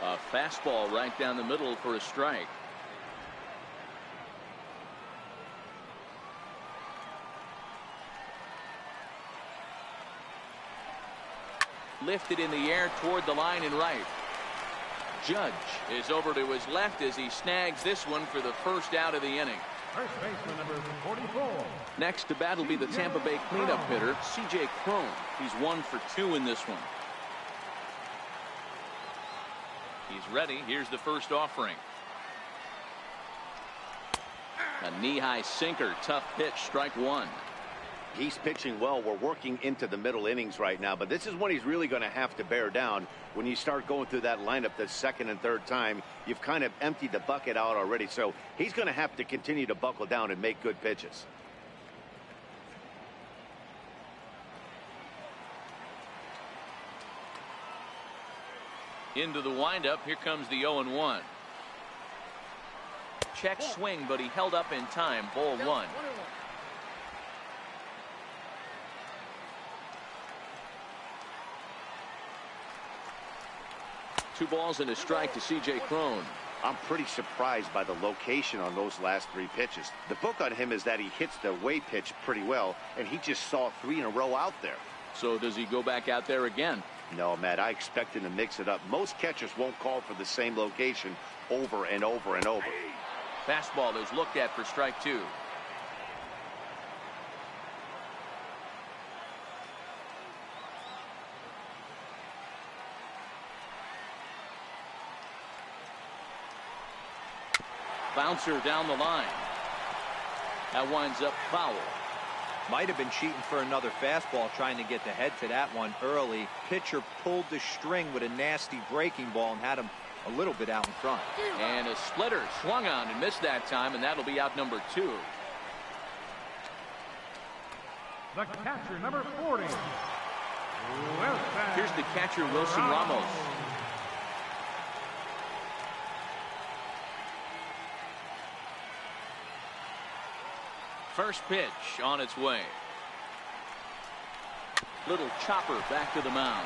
A fastball right down the middle for a strike. Lifted in the air toward the line and right. Judge is over to his left as he snags this one for the first out of the inning. First baseman number 44. Next to bat will be the Tampa Bay cleanup hitter, C.J. Crone. He's 1 for 2 in this one. He's ready. Here's the first offering. A knee-high sinker. Tough pitch. Strike 1. He's pitching well. We're working into the middle innings right now, but this is when he's really going to have to bear down. When you start going through that lineup the second and third time, you've kind of emptied the bucket out already, so he's going to have to continue to buckle down and make good pitches. Into the windup. Here comes the 0-1. Check swing, but he held up in time. Ball 1. Two balls and a strike to C.J. Crone. I'm pretty surprised by the location on those last 3 pitches. The book on him is that he hits the away pitch pretty well, and he just saw 3 in a row out there. So does he go back out there again? No, Matt, I expect him to mix it up. Most catchers won't call for the same location over and over and over. Fastball is looked at for strike 2. Bouncer down the line. That winds up foul. Might have been cheating for another fastball, trying to get the head to that one early. Pitcher pulled the string with a nasty breaking ball and had him a little bit out in front. And a splitter swung on and missed that time, and that'll be out number 2. The catcher, number 40. Wilson. Here's the catcher, Wilson Ramos. First pitch on its way. Little chopper back to the mound.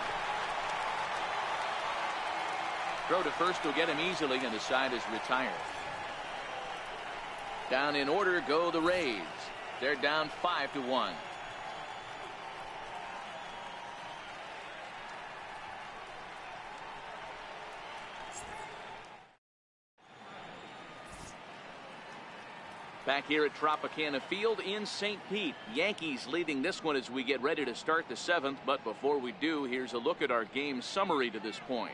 Throw to first will get him easily, and the side is retired. Down in order go the Rays. They're down 5-1. Back here at Tropicana Field in St. Pete. Yankees leading this one as we get ready to start the 7th. But before we do, here's a look at our game summary to this point.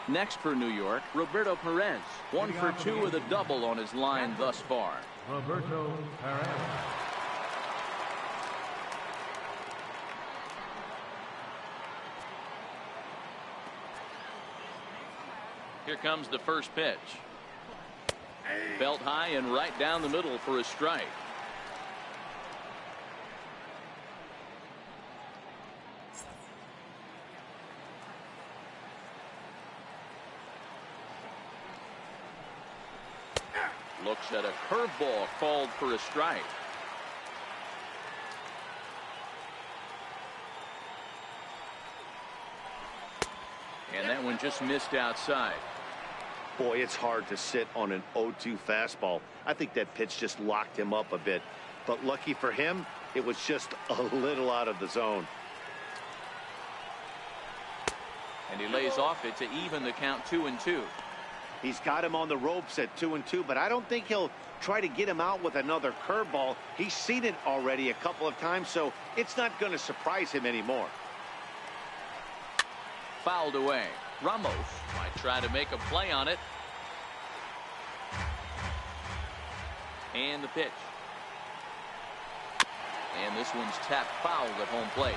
Next for New York, Roberto Perez. 1 for 2 with a double on his line thus far. Roberto Perez. Here comes the first pitch. Belt high and right down the middle for a strike. Looks at a curveball called for a strike. And that one just missed outside. Boy, it's hard to sit on an 0-2 fastball. I think that pitch just locked him up a bit. But lucky for him, it was just a little out of the zone. And he lays off it to even the count 2-2. He's got him on the ropes at 2-2, but I don't think he'll try to get him out with another curveball. He's seen it already a couple of times, so it's not going to surprise him anymore. Fouled away. Ramos might try to make a play on it. And the pitch. And this one's tapped foul at home plate.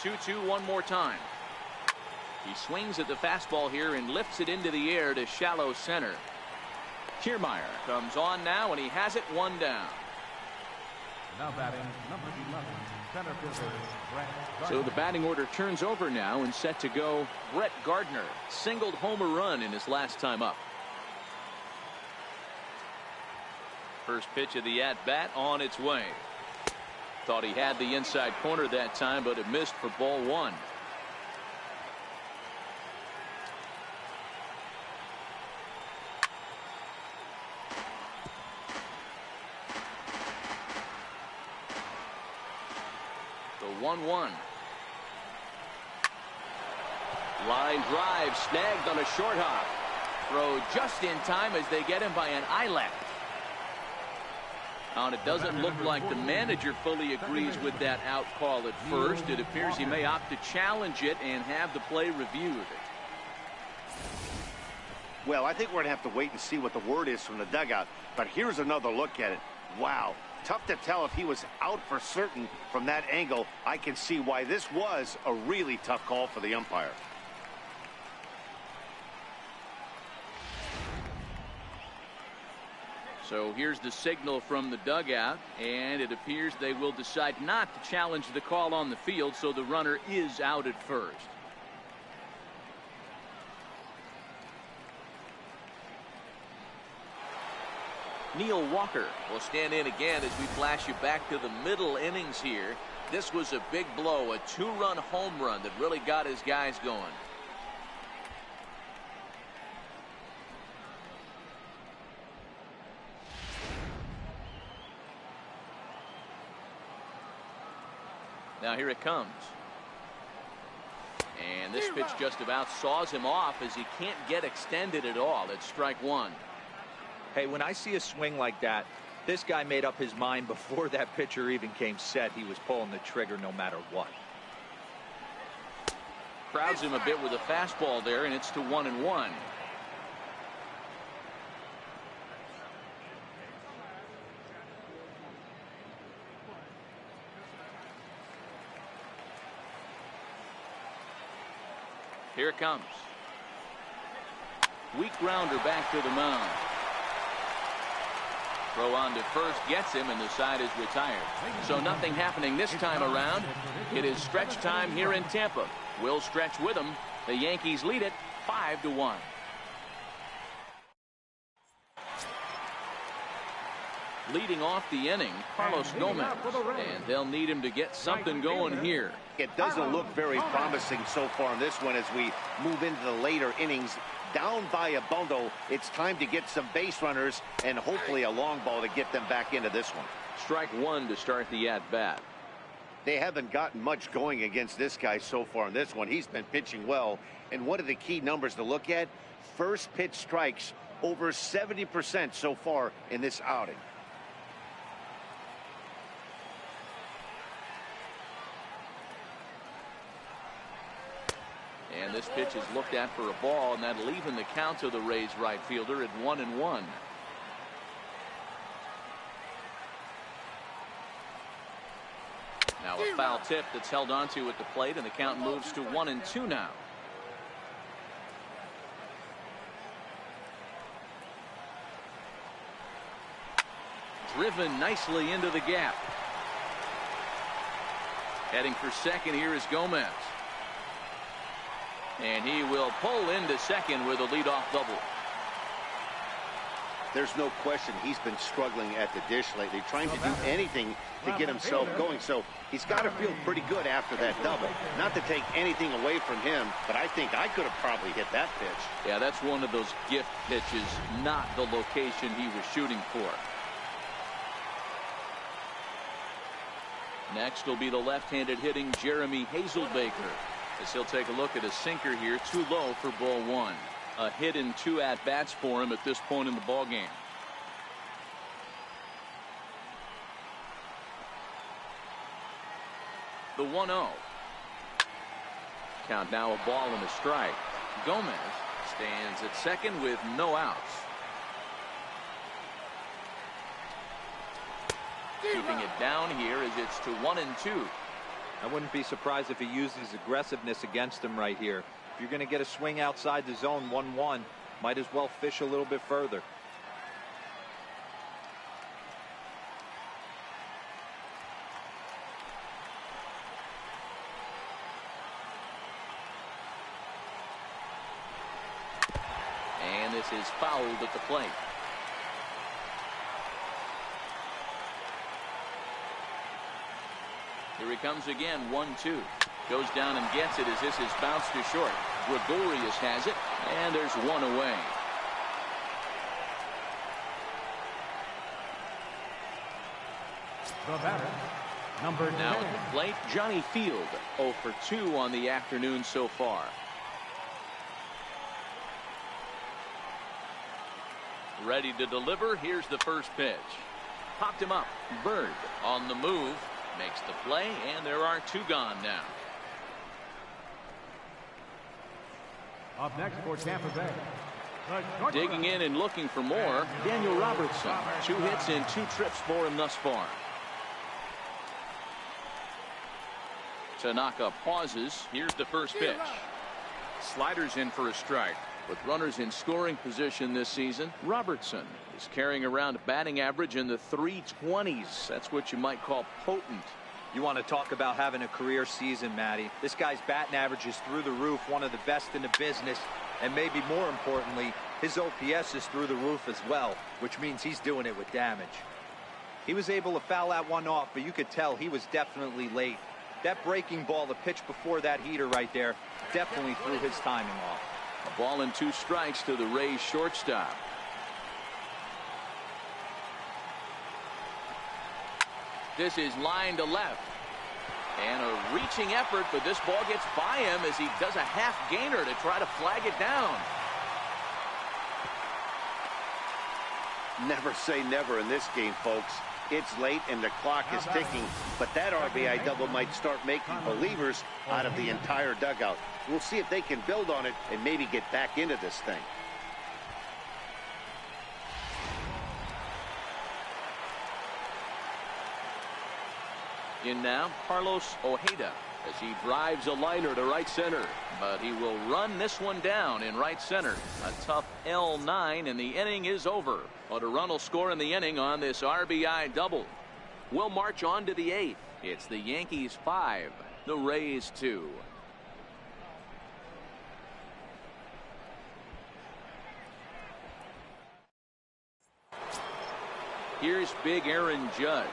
The 2-2 one more time. He swings at the fastball here and lifts it into the air to shallow center. Kiermaier comes on now, and he has it one down. Now batting, number 11, center fielder, Brett Gardner. So the batting order turns over now, and set to go Brett Gardner. Singled home a run in his last time up. First pitch of the at-bat on its way. Thought he had the inside corner that time, but it missed for ball one. The 1-1. Line drive snagged on a short hop. Throw just in time as they get him by an eyelash. And it doesn't look like the manager fully agrees with that out call at first. It appears he may opt to challenge it and have the play reviewed. Well, I think we're going to have to wait and see what the word is from the dugout. But here's another look at it. Wow. Tough to tell if he was out for certain from that angle. I can see why this was a really tough call for the umpire. So here's the signal from the dugout, and it appears they will decide not to challenge the call on the field, so the runner is out at first. Neil Walker will stand in again as we flash you back to the middle innings here. This was a big blow, a two-run home run that really got his guys going. Now here it comes. And this pitch just about saws him off as he can't get extended at all. It's strike one. Hey, when I see a swing like that, this guy made up his mind before that pitcher even came set. He was pulling the trigger no matter what. Crowds him a bit with a fastball there, and it's to 1-1. Here it comes. Weak grounder back to the mound. Throw on to first gets him, and the side is retired. So nothing happening this time around. It is stretch time here in Tampa. We'll stretch with them. The Yankees lead it 5-1. Leading off the inning, Carlos Gomez, and they'll need him to get something going here. It doesn't look very promising so far in this one as we move into the later innings. Down by a bundle, it's time to get some base runners and hopefully a long ball to get them back into this one. Strike one to start the at-bat. They haven't gotten much going against this guy so far in this one. He's been pitching well, and one of the key numbers to look at, first pitch strikes over 70% so far in this outing. And this pitch is looked at for a ball, and that'll even the count to the Rays right fielder at 1-1. Now a foul tip that's held onto at the plate, and the count moves to 1-2 now. Driven nicely into the gap. Heading for second here is Gomez. And he will pull into second with a leadoff double. There's no question he's been struggling at the dish lately, trying to do anything to get himself going. So he's got to feel pretty good after that double. Not to take anything away from him, but I think I could have probably hit that pitch. Yeah, that's one of those gift pitches, not the location he was shooting for. Next will be the left-handed hitting Jeremy Hazelbaker, as he'll take a look at a sinker here, too low for ball one. A hit in 2 at-bats for him at this point in the ballgame. The 1-0. Count now a ball and a strike. Gomez stands at second with no outs. Keeping it down here as it's to 1-2. I wouldn't be surprised if he uses aggressiveness against him right here. If you're going to get a swing outside the zone 1-1, might as well fish a little bit further. And this is fouled at the plate. Here he comes again, 1-2. Goes down and gets it as this is bounced to short. Gregorius has it, and there's one away. The batter, number 10. Now at the plate, Johnny Field, 0 for 2 on the afternoon so far. Ready to deliver. Here's the first pitch. Popped him up. Bird on the move. Makes the play, and there are 2 gone now. Up next for Tampa Bay. Digging in and looking for more, Daniel Robertson. 2 hits and 2 trips for him thus far. Tanaka pauses. Here's the first pitch. Sliders in for a strike. With runners in scoring position this season, Robertson is carrying around a batting average in the 320s. That's what you might call potent. You want to talk about having a career season, Matty. This guy's batting average is through the roof, one of the best in the business, and maybe more importantly, his OPS is through the roof as well, which means he's doing it with damage. He was able to foul that one off, but you could tell he was definitely late. That breaking ball, the pitch before that heater right there, definitely threw his timing off. A ball and 2 strikes to the Rays shortstop. This is line to left. And a reaching effort, but this ball gets by him as he does a half gainer to try to flag it down. Never say never in this game, folks. It's late and the clock is ticking, but that RBI double might start making believers out of the entire dugout. We'll see if they can build on it and maybe get back into this thing. In now, Carlos Ojeda, as he drives a liner to right center, but he will run this one down in right center. A tough L9, and the inning is over. But a run will score in the inning on this RBI double. We'll march on to the 8th. It's the Yankees 5, the Rays 2. Here's big Aaron Judge.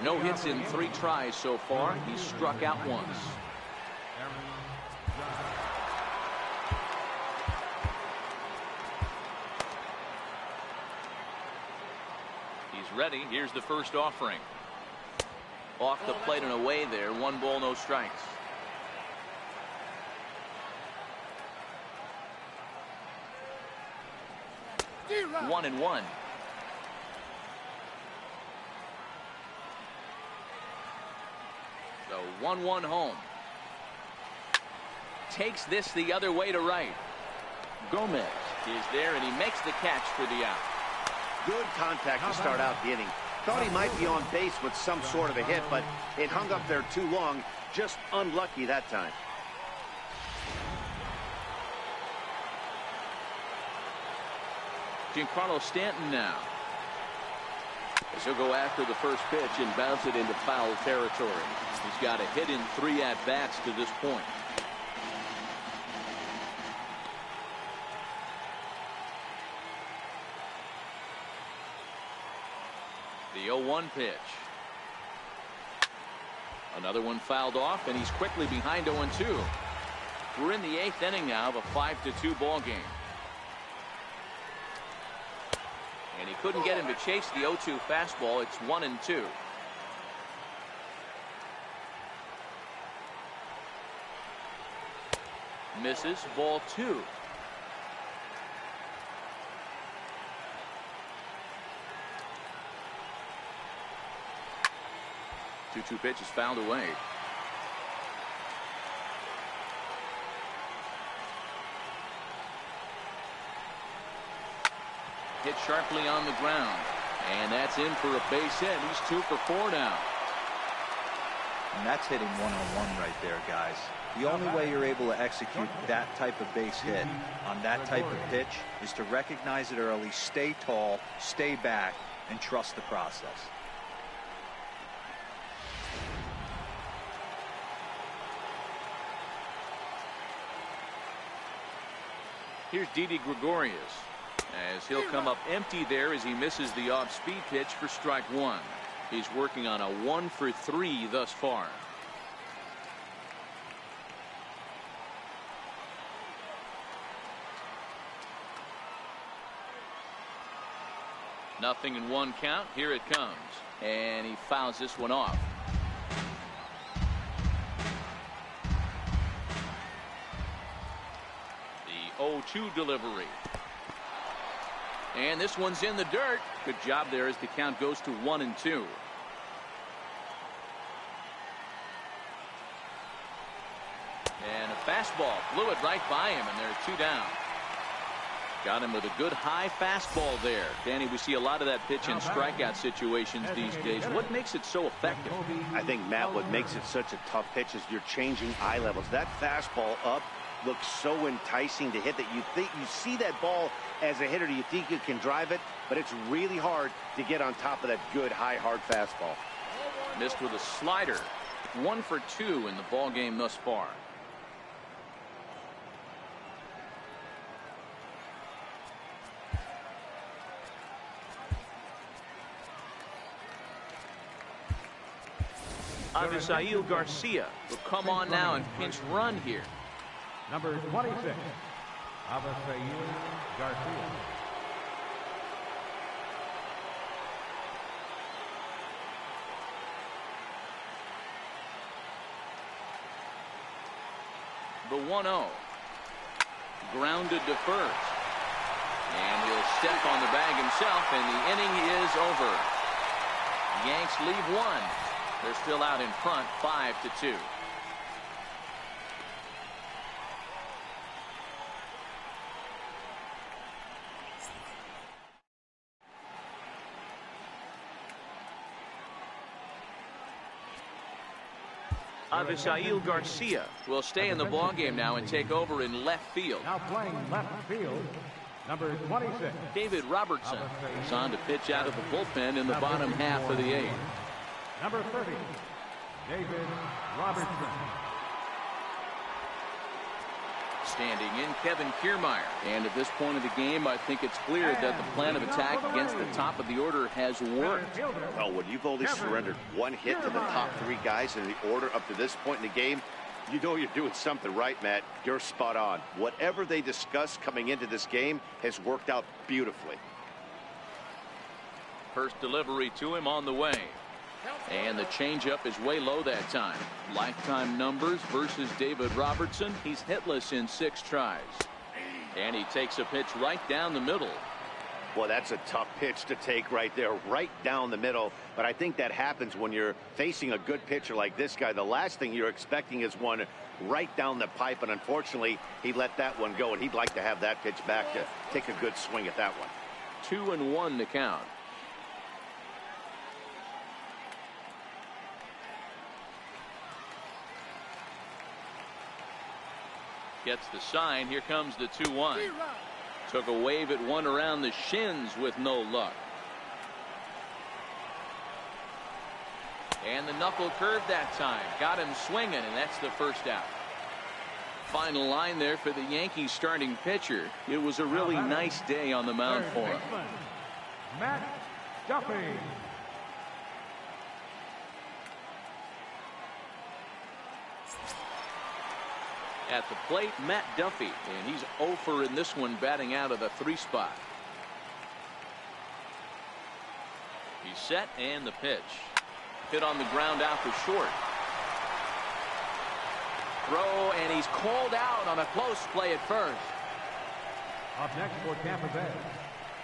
No hits in 3 tries so far. He's struck out once. He's ready. Here's the first offering. Off the plate and away there. 1 ball, no strikes. One and one. So 1-1 home. Takes this the other way to right. Gomez is there, and he makes the catch for the out. Good contact to start out the inning. Thought he might be on base with some sort of a hit, but it hung up there too long. Just unlucky that time. Giancarlo Stanton now. As he'll go after the first pitch and bounce it into foul territory. He's got a hit in 3 at-bats to this point. The 0-1 pitch. Another one fouled off, and he's quickly behind 0-2. We're in the 8th inning now of a 5-2 ball game. And he couldn't get him to chase the 0-2 fastball. It's 1-2. Misses, ball 2. Two pitch is fouled away. Hit sharply on the ground, and that's in for a base hit. He's 2 for 4 now. And that's hitting 1-on-1 right there, guys. The only way you're able to execute that type of base hit on that type of pitch is to recognize it early, stay tall, stay back, and trust the process. Here's Didi Gregorius, as he'll come up empty there as he misses the off-speed pitch for strike 1. He's working on a 1 for 3 thus far. Nothing in 1 count. Here it comes, and he fouls this one off. The 0-2 delivery. And this one's in the dirt. Good job there as the count goes to 1-2. And a fastball flew it right by him, and there's 2 down. Got him with a good high fastball there. Danny, we see a lot of that pitch in strikeout situations these days. What makes it so effective? I think, Matt, what makes it such a tough pitch is you're changing eye levels. That fastball up looks so enticing to hit that you think you see that ball as a hitter, you think you can drive it, but it's really hard to get on top of that good high hard fastball. Missed with a slider. 1 for 2 in the ball game thus far. Avisail Garcia will come on now and pinch run here. Number 26, Avisail Garcia. The 1-0. Grounded to first. And he'll step on the bag himself, and the inning is over. Yanks leave 1. They're still out in front, 5-2. Avisail Garcia will stay in the ballgame now and take over in left field. Now playing left field, number 26. David Robertson is on to pitch out of the bullpen in the bottom half of the 8th. Number 30, David Robertson. Standing in, Kevin Kiermaier. And at this point of the game, I think it's clear that the plan of attack against the top of the order has worked. Well, when you've only surrendered 1 hit to the top 3 guys in the order up to this point in the game, you know you're doing something right, Matt. You're spot on. Whatever they discussed coming into this game has worked out beautifully. First delivery to him on the way. And the changeup is way low that time. Lifetime numbers versus David Robertson. He's hitless in 6 tries. And he takes a pitch right down the middle. Well, that's a tough pitch to take right there, right down the middle. But I think that happens when you're facing a good pitcher like this guy. The last thing you're expecting is one right down the pipe. And unfortunately, he let that one go. And he'd like to have that pitch back to take a good swing at that one. 2-1 to count. Gets the sign. Here comes the 2-1. Took a wave at one around the shins with no luck. And the knuckle curve that time. Got him swinging, and that's the first out. Final line there for the Yankees starting pitcher. It was a really nice day on the mound for him. Matt Duffy. At the plate, Matt Duffy, and he's 0 for in this one, batting out of the 3 spot. He's set, and the pitch. Hit on the ground out for short. Throw, and he's called out on a close play at first. Up next for Tampa Bay,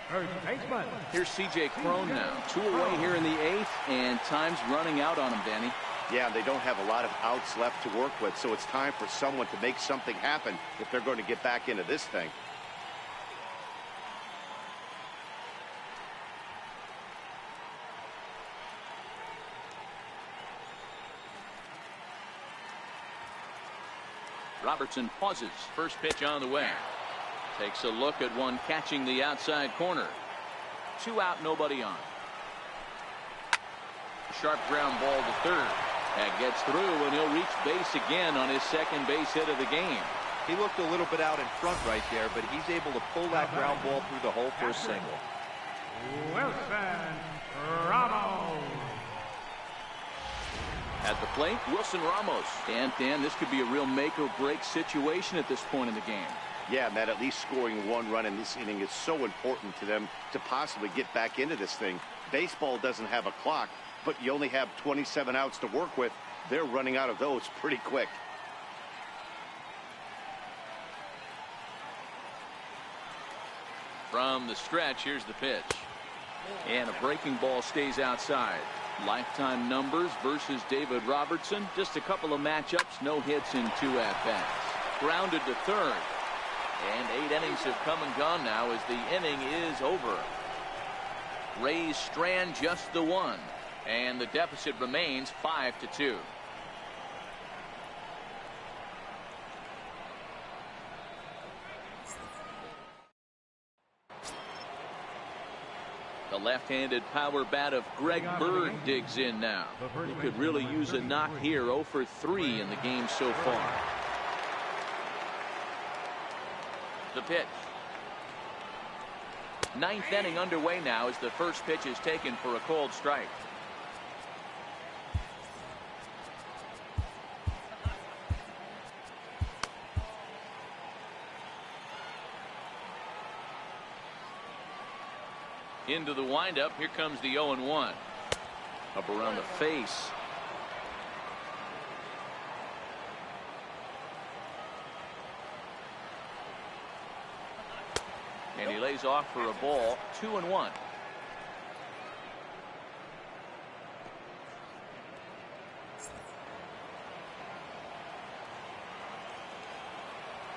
first baseman. Here's C.J. Crone now. 2 away here in the 8th, and time's running out on him, Danny. Yeah, they don't have a lot of outs left to work with, so it's time for someone to make something happen if they're going to get back into this thing. Robertson pauses. First pitch on the way. Takes a look at one catching the outside corner. 2 out, nobody on. Sharp ground ball to third. That gets through, and he'll reach base again on his second base hit of the game. He looked a little bit out in front right there, but he's able to pull that ground ball through the hole for a single. Wilson Ramos. At the plate, Wilson Ramos. And Dan, this could be a real make-or-break situation at this point in the game. Yeah, Matt, at least scoring 1 run in this inning is so important to them to possibly get back into this thing. Baseball doesn't have a clock, but you only have 27 outs to work with. They're running out of those pretty quick. From the stretch, here's the pitch. And a breaking ball stays outside. Lifetime numbers versus David Robertson. Just a couple of matchups, no hits in 2 at-bats. Grounded to third. And 8 innings have come and gone now as the inning is over. Rays strand just the 1. And the deficit remains 5-2. The left-handed power bat of Greg Bird digs in now. He could really use a knock here. 0 for 3 in the game so far. The pitch. 9th inning underway now as the first pitch is taken for a called strike. Into the windup. Here comes the 0-1. Up around the face. And he lays off for a ball. 2-1.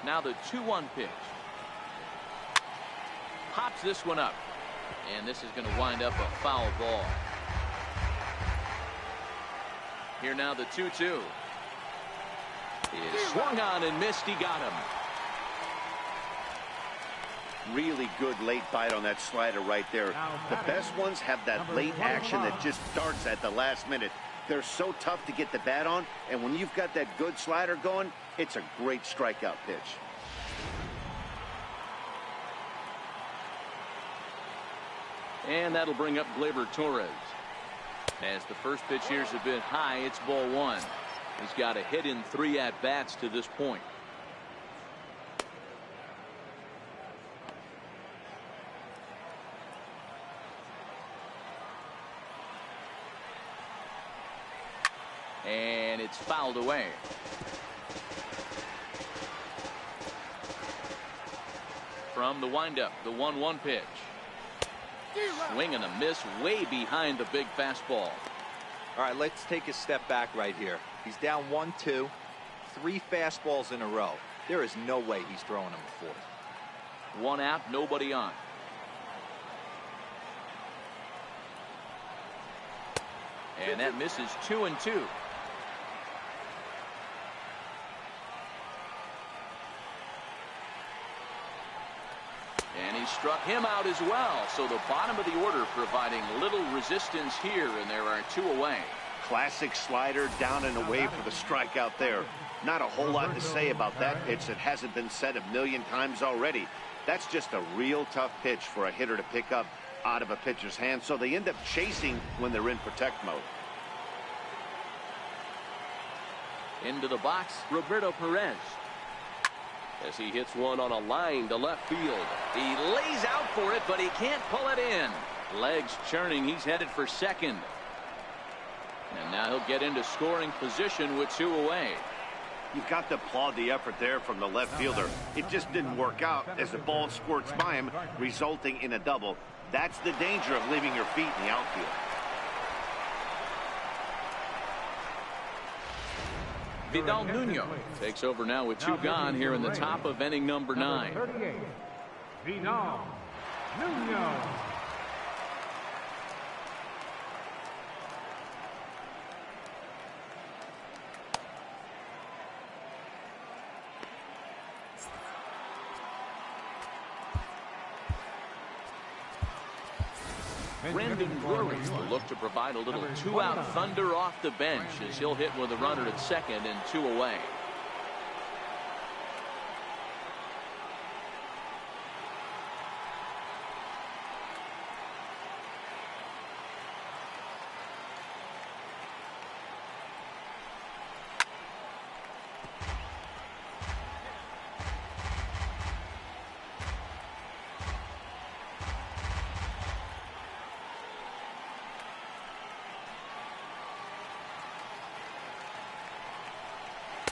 Now the 2-1 pitch. Pops this one up. And this is going to wind up a foul ball. Here now the 2-2. Is swung on and missed. He got him. Really good late bite on that slider right there. The best ones have that late action that just starts at the last minute. They're so tough to get the bat on, and when you've got that good slider going, it's a great strikeout pitch. And that'll bring up Gleyber Torres. As the first pitch here's a bit high, it's ball 1. He's got a hit in 3 at-bats to this point. And it's fouled away. From the windup, the 1-1 pitch. Swing and a miss way behind the big fastball. All right, let's take a step back right here. He's down 1-2, 3 fastballs in a row. There is no way he's throwing them before. 1 out, nobody on. And that misses 2-2. And he struck him out as well. So the bottom of the order providing little resistance here, and there are 2 away. Classic slider down and away for the strikeout there. Not a whole lot to say about that pitch that hasn't been said a million times already. That's just a real tough pitch for a hitter to pick up out of a pitcher's hand, so they end up chasing when they're in protect mode. Into the box, Roberto Perez. As he hits one on a line to left field. He lays out for it, but he can't pull it in. Legs churning. He's headed for second. And now he'll get into scoring position with 2 away. You've got to applaud the effort there from the left fielder. It just didn't work out as the ball squirts by him, resulting in a double. That's the danger of leaving your feet in the outfield. Vidal Nuno takes over now with 2 gone here in the top of inning number 9. 38, Vidal Nuno. Brandon Drury will look to provide a little 2-out thunder off the bench as he'll hit with a runner at second and 2 away.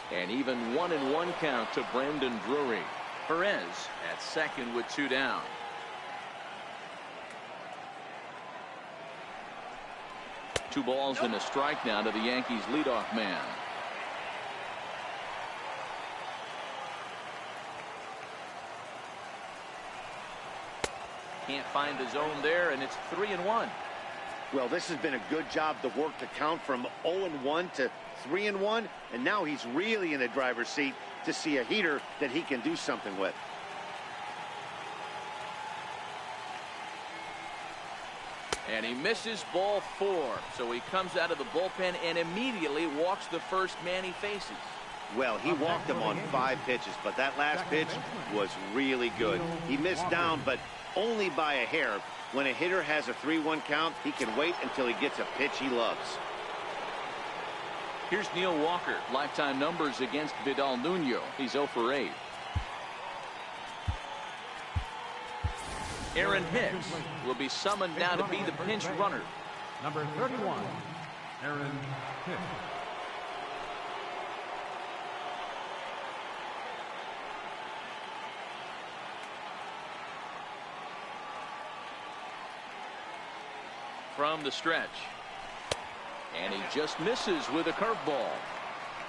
An even 1-1 count to Brandon Drury. Perez at second with 2 down. Two balls and a strike now to the Yankees leadoff man. Can't find the zone there, and it's 3-1. Well, this has been a good job to work the count from 0-1 to 3-1, and now he's really in the driver's seat to see a heater that he can do something with. And he misses ball 4, so he comes out of the bullpen and immediately walks the first man he faces. Well, he walked him on 5 pitches, but that last pitch was really good. He missed down, but only by a hair. When a hitter has a 3-1 count, he can wait until he gets a pitch he loves. Here's Neil Walker. Lifetime numbers against Vidal Nuno. He's 0 for 8. Aaron Hicks will be summoned now to be the pinch runner. Number 31, Aaron Hicks. From the stretch. And he just misses with a curveball.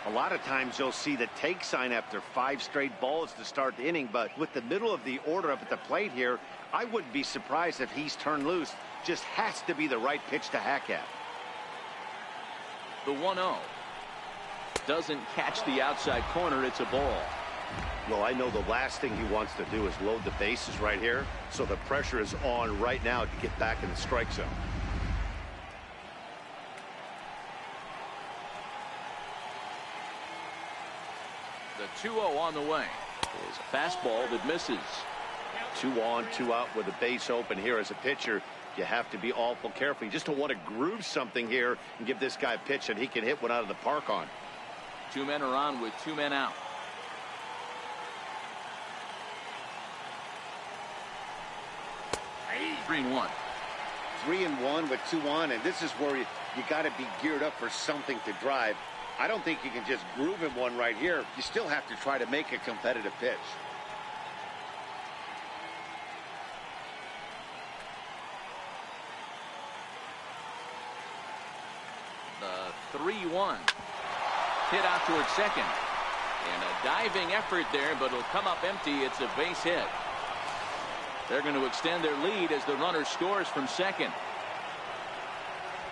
A lot of times you'll see the take sign after 5 straight balls to start the inning, but with the middle of the order up at the plate here, I wouldn't be surprised if he's turned loose. Just has to be the right pitch to hack at. The 1-0. Doesn't catch the outside corner. It's a ball. Well, I know the last thing he wants to do is load the bases right here, so the pressure is on right now to get back in the strike zone. The 2-0 on the way. Is a fastball that misses. 2 on, 2 out with a base open here as a pitcher. You have to be awful careful. You just don't want to groove something here and give this guy a pitch that he can hit one out of the park on. 2 men are on with 2 men out. Three and 1. 3-1 with 2 on, and this is where you got to be geared up for something to drive. I don't think you can just groove him one right here. You still have to try to make a competitive pitch. The 3-1. Hit out towards second. And a diving effort there, but it'll come up empty. It's a base hit. They're going to extend their lead as the runner scores from second.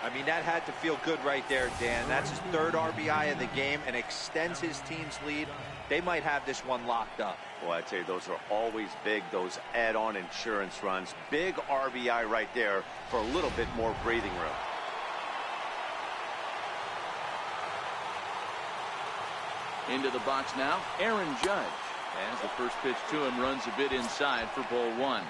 I mean, that had to feel good right there, Dan. That's his 3rd RBI of the game and extends his team's lead. They might have this one locked up. Well, I'd say those are always big, those add-on insurance runs. Big RBI right there for a little bit more breathing room. Into the box now, Aaron Judge. As the first pitch to him runs a bit inside for ball 1.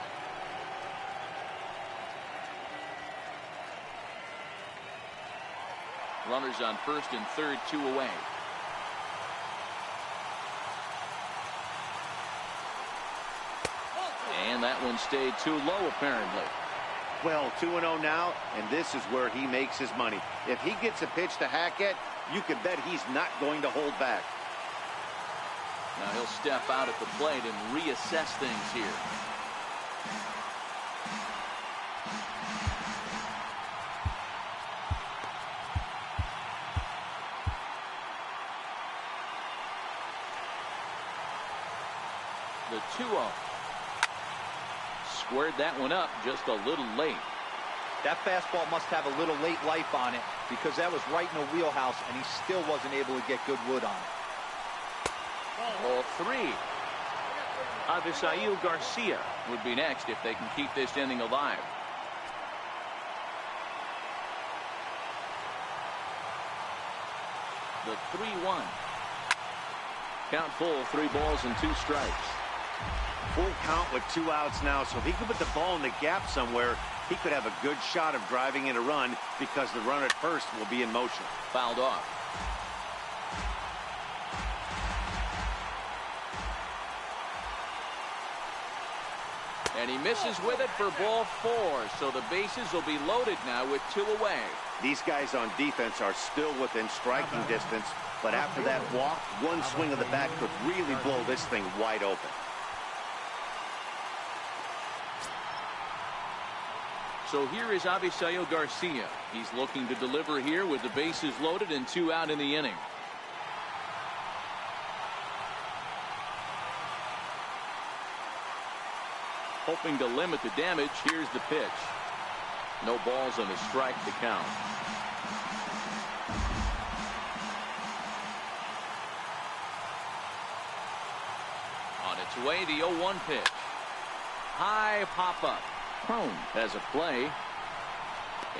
Runners on first and third, 2 away. that one stayed too low, apparently. Well, 2-0 now, and this is where he makes his money. If he gets a pitch to hack at, you can bet he's not going to hold back. Now he'll step out at the plate and reassess things here. The 2-0. Squared that one up just a little late. That fastball must have a little late life on it because that was right in the wheelhouse, and he still wasn't able to get good wood on it. Ball 3. Avisail Garcia would be next if they can keep this inning alive. The 3-1. Count full, 3 balls and 2 strikes. Full count with 2 outs now, so if he could put the ball in the gap somewhere, he could have a good shot of driving in a run because the runner at first will be in motion. Fouled off. And he misses with it for ball 4, so the bases will be loaded now with 2 away. These guys on defense are still within striking distance, but after that walk, one swing of the bat could really blow this thing wide open. So here is Avisail Garcia. He's looking to deliver here with the bases loaded and 2 out in the inning. Hoping to limit the damage, here's the pitch. No balls and a strike to count. On its way, the 0-1 pitch. High pop-up. Crone has a play.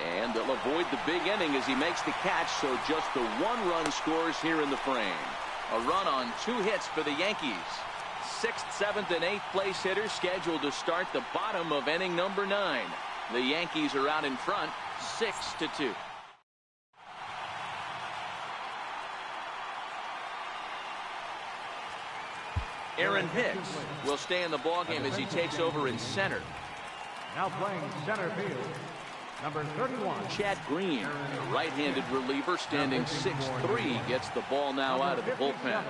And they'll avoid the big inning as he makes the catch, so just the 1 run scores here in the frame. A run on 2 hits for the Yankees. 6th, 7th, and 8th place hitters scheduled to start the bottom of inning number 9. The Yankees are out in front, 6-2. Aaron Hicks will stay in the ballgame as he takes over in center. Now playing center field, number 31. Chad Green, a right-handed reliever, standing 6'3", gets the ball now out of the bullpen.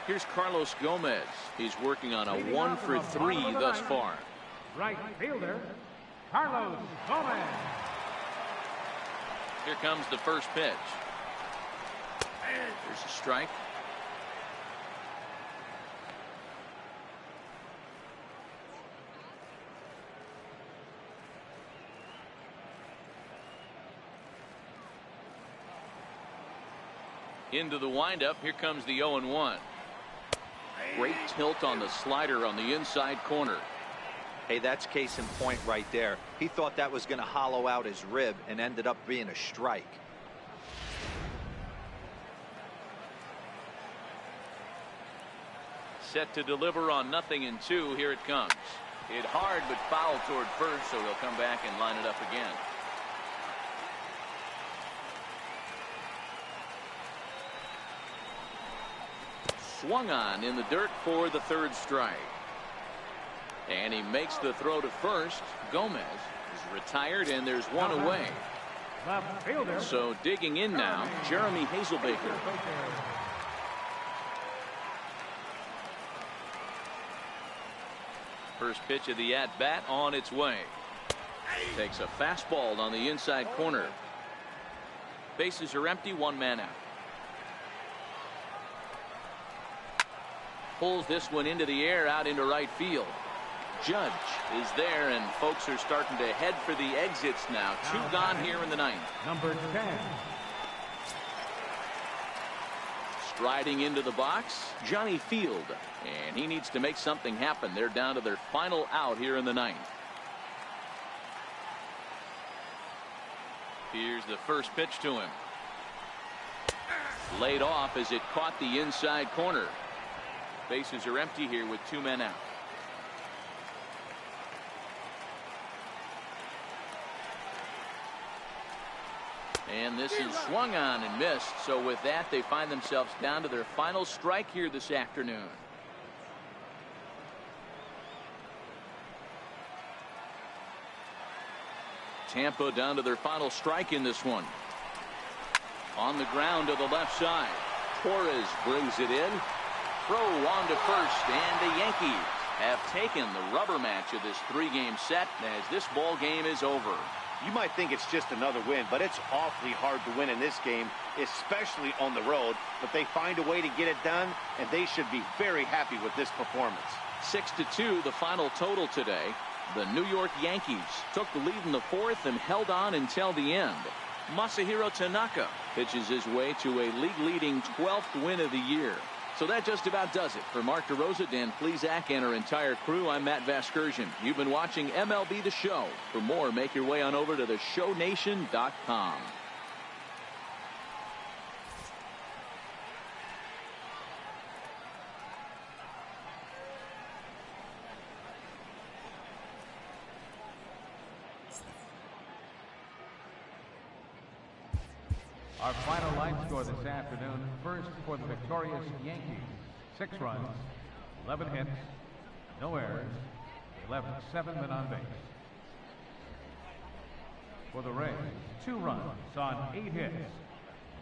Here's Carlos Gomez. He's working on a 1-for-3 thus far. Right fielder, Carlos Gomez. Here comes the first pitch. There's a strike. Into the windup. Here comes the 0-1. Great tilt on the slider on the inside corner. Hey, that's case in point right there. He thought that was going to hollow out his rib and ended up being a strike. Set to deliver on 0-2. Here it comes. Hit hard but foul toward first, so he'll come back and line it up again. Swung on in the dirt for the 3rd strike. And he makes the throw to first. Gomez is retired, and there's 1 away. Left fielder. So digging in now, Jeremy Hazelbaker. First pitch of the at-bat on its way. Takes a fastball on the inside corner. Bases are empty, 1 man out. Pulls this one into the air out into right field. Judge is there, and folks are starting to head for the exits now. 2 gone here in the 9th. Number 10. Striding into the box, Johnny Field. And he needs to make something happen. They're down to their final out here in the 9th. Here's the first pitch to him. Laid off as it caught the inside corner. Bases are empty here with 2 men out. And this is swung on and missed. So with that, they find themselves down to their final strike here this afternoon. Tampa down to their final strike in this one. On the ground to the left side. Torres brings it in. Throw on to first, and the Yankees have taken the rubber match of this three-game set as this ball game is over. You might think it's just another win, but it's awfully hard to win in this game, especially on the road. But they find a way to get it done, and they should be very happy with this performance. 6-2, the final total today. The New York Yankees took the lead in the fourth and held on until the end. Masahiro Tanaka pitches his way to a league-leading 12th win of the year. So that just about does it. For Mark DeRosa, Dan Plesac, and our entire crew, I'm Matt Vasgersian. You've been watching MLB The Show. For more, make your way on over to theshownation.com. Our final line score this afternoon. First for the victorious Yankees. 6 runs, 11 hits, no errors. They left 7 men on base. For the Rays, 2 runs on 8 hits,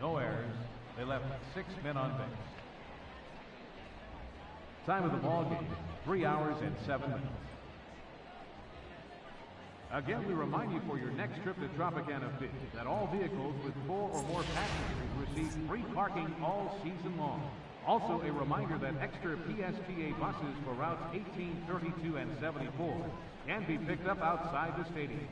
no errors. They left 6 men on base. Time of the ball game, 3 hours and 7 minutes. Again, we remind you for your next trip to Tropicana Beach that all vehicles with 4 or more passengers receive free parking all season long. Also, a reminder that extra PSTA buses for routes 18, 32, and 74 can be picked up outside the stadium.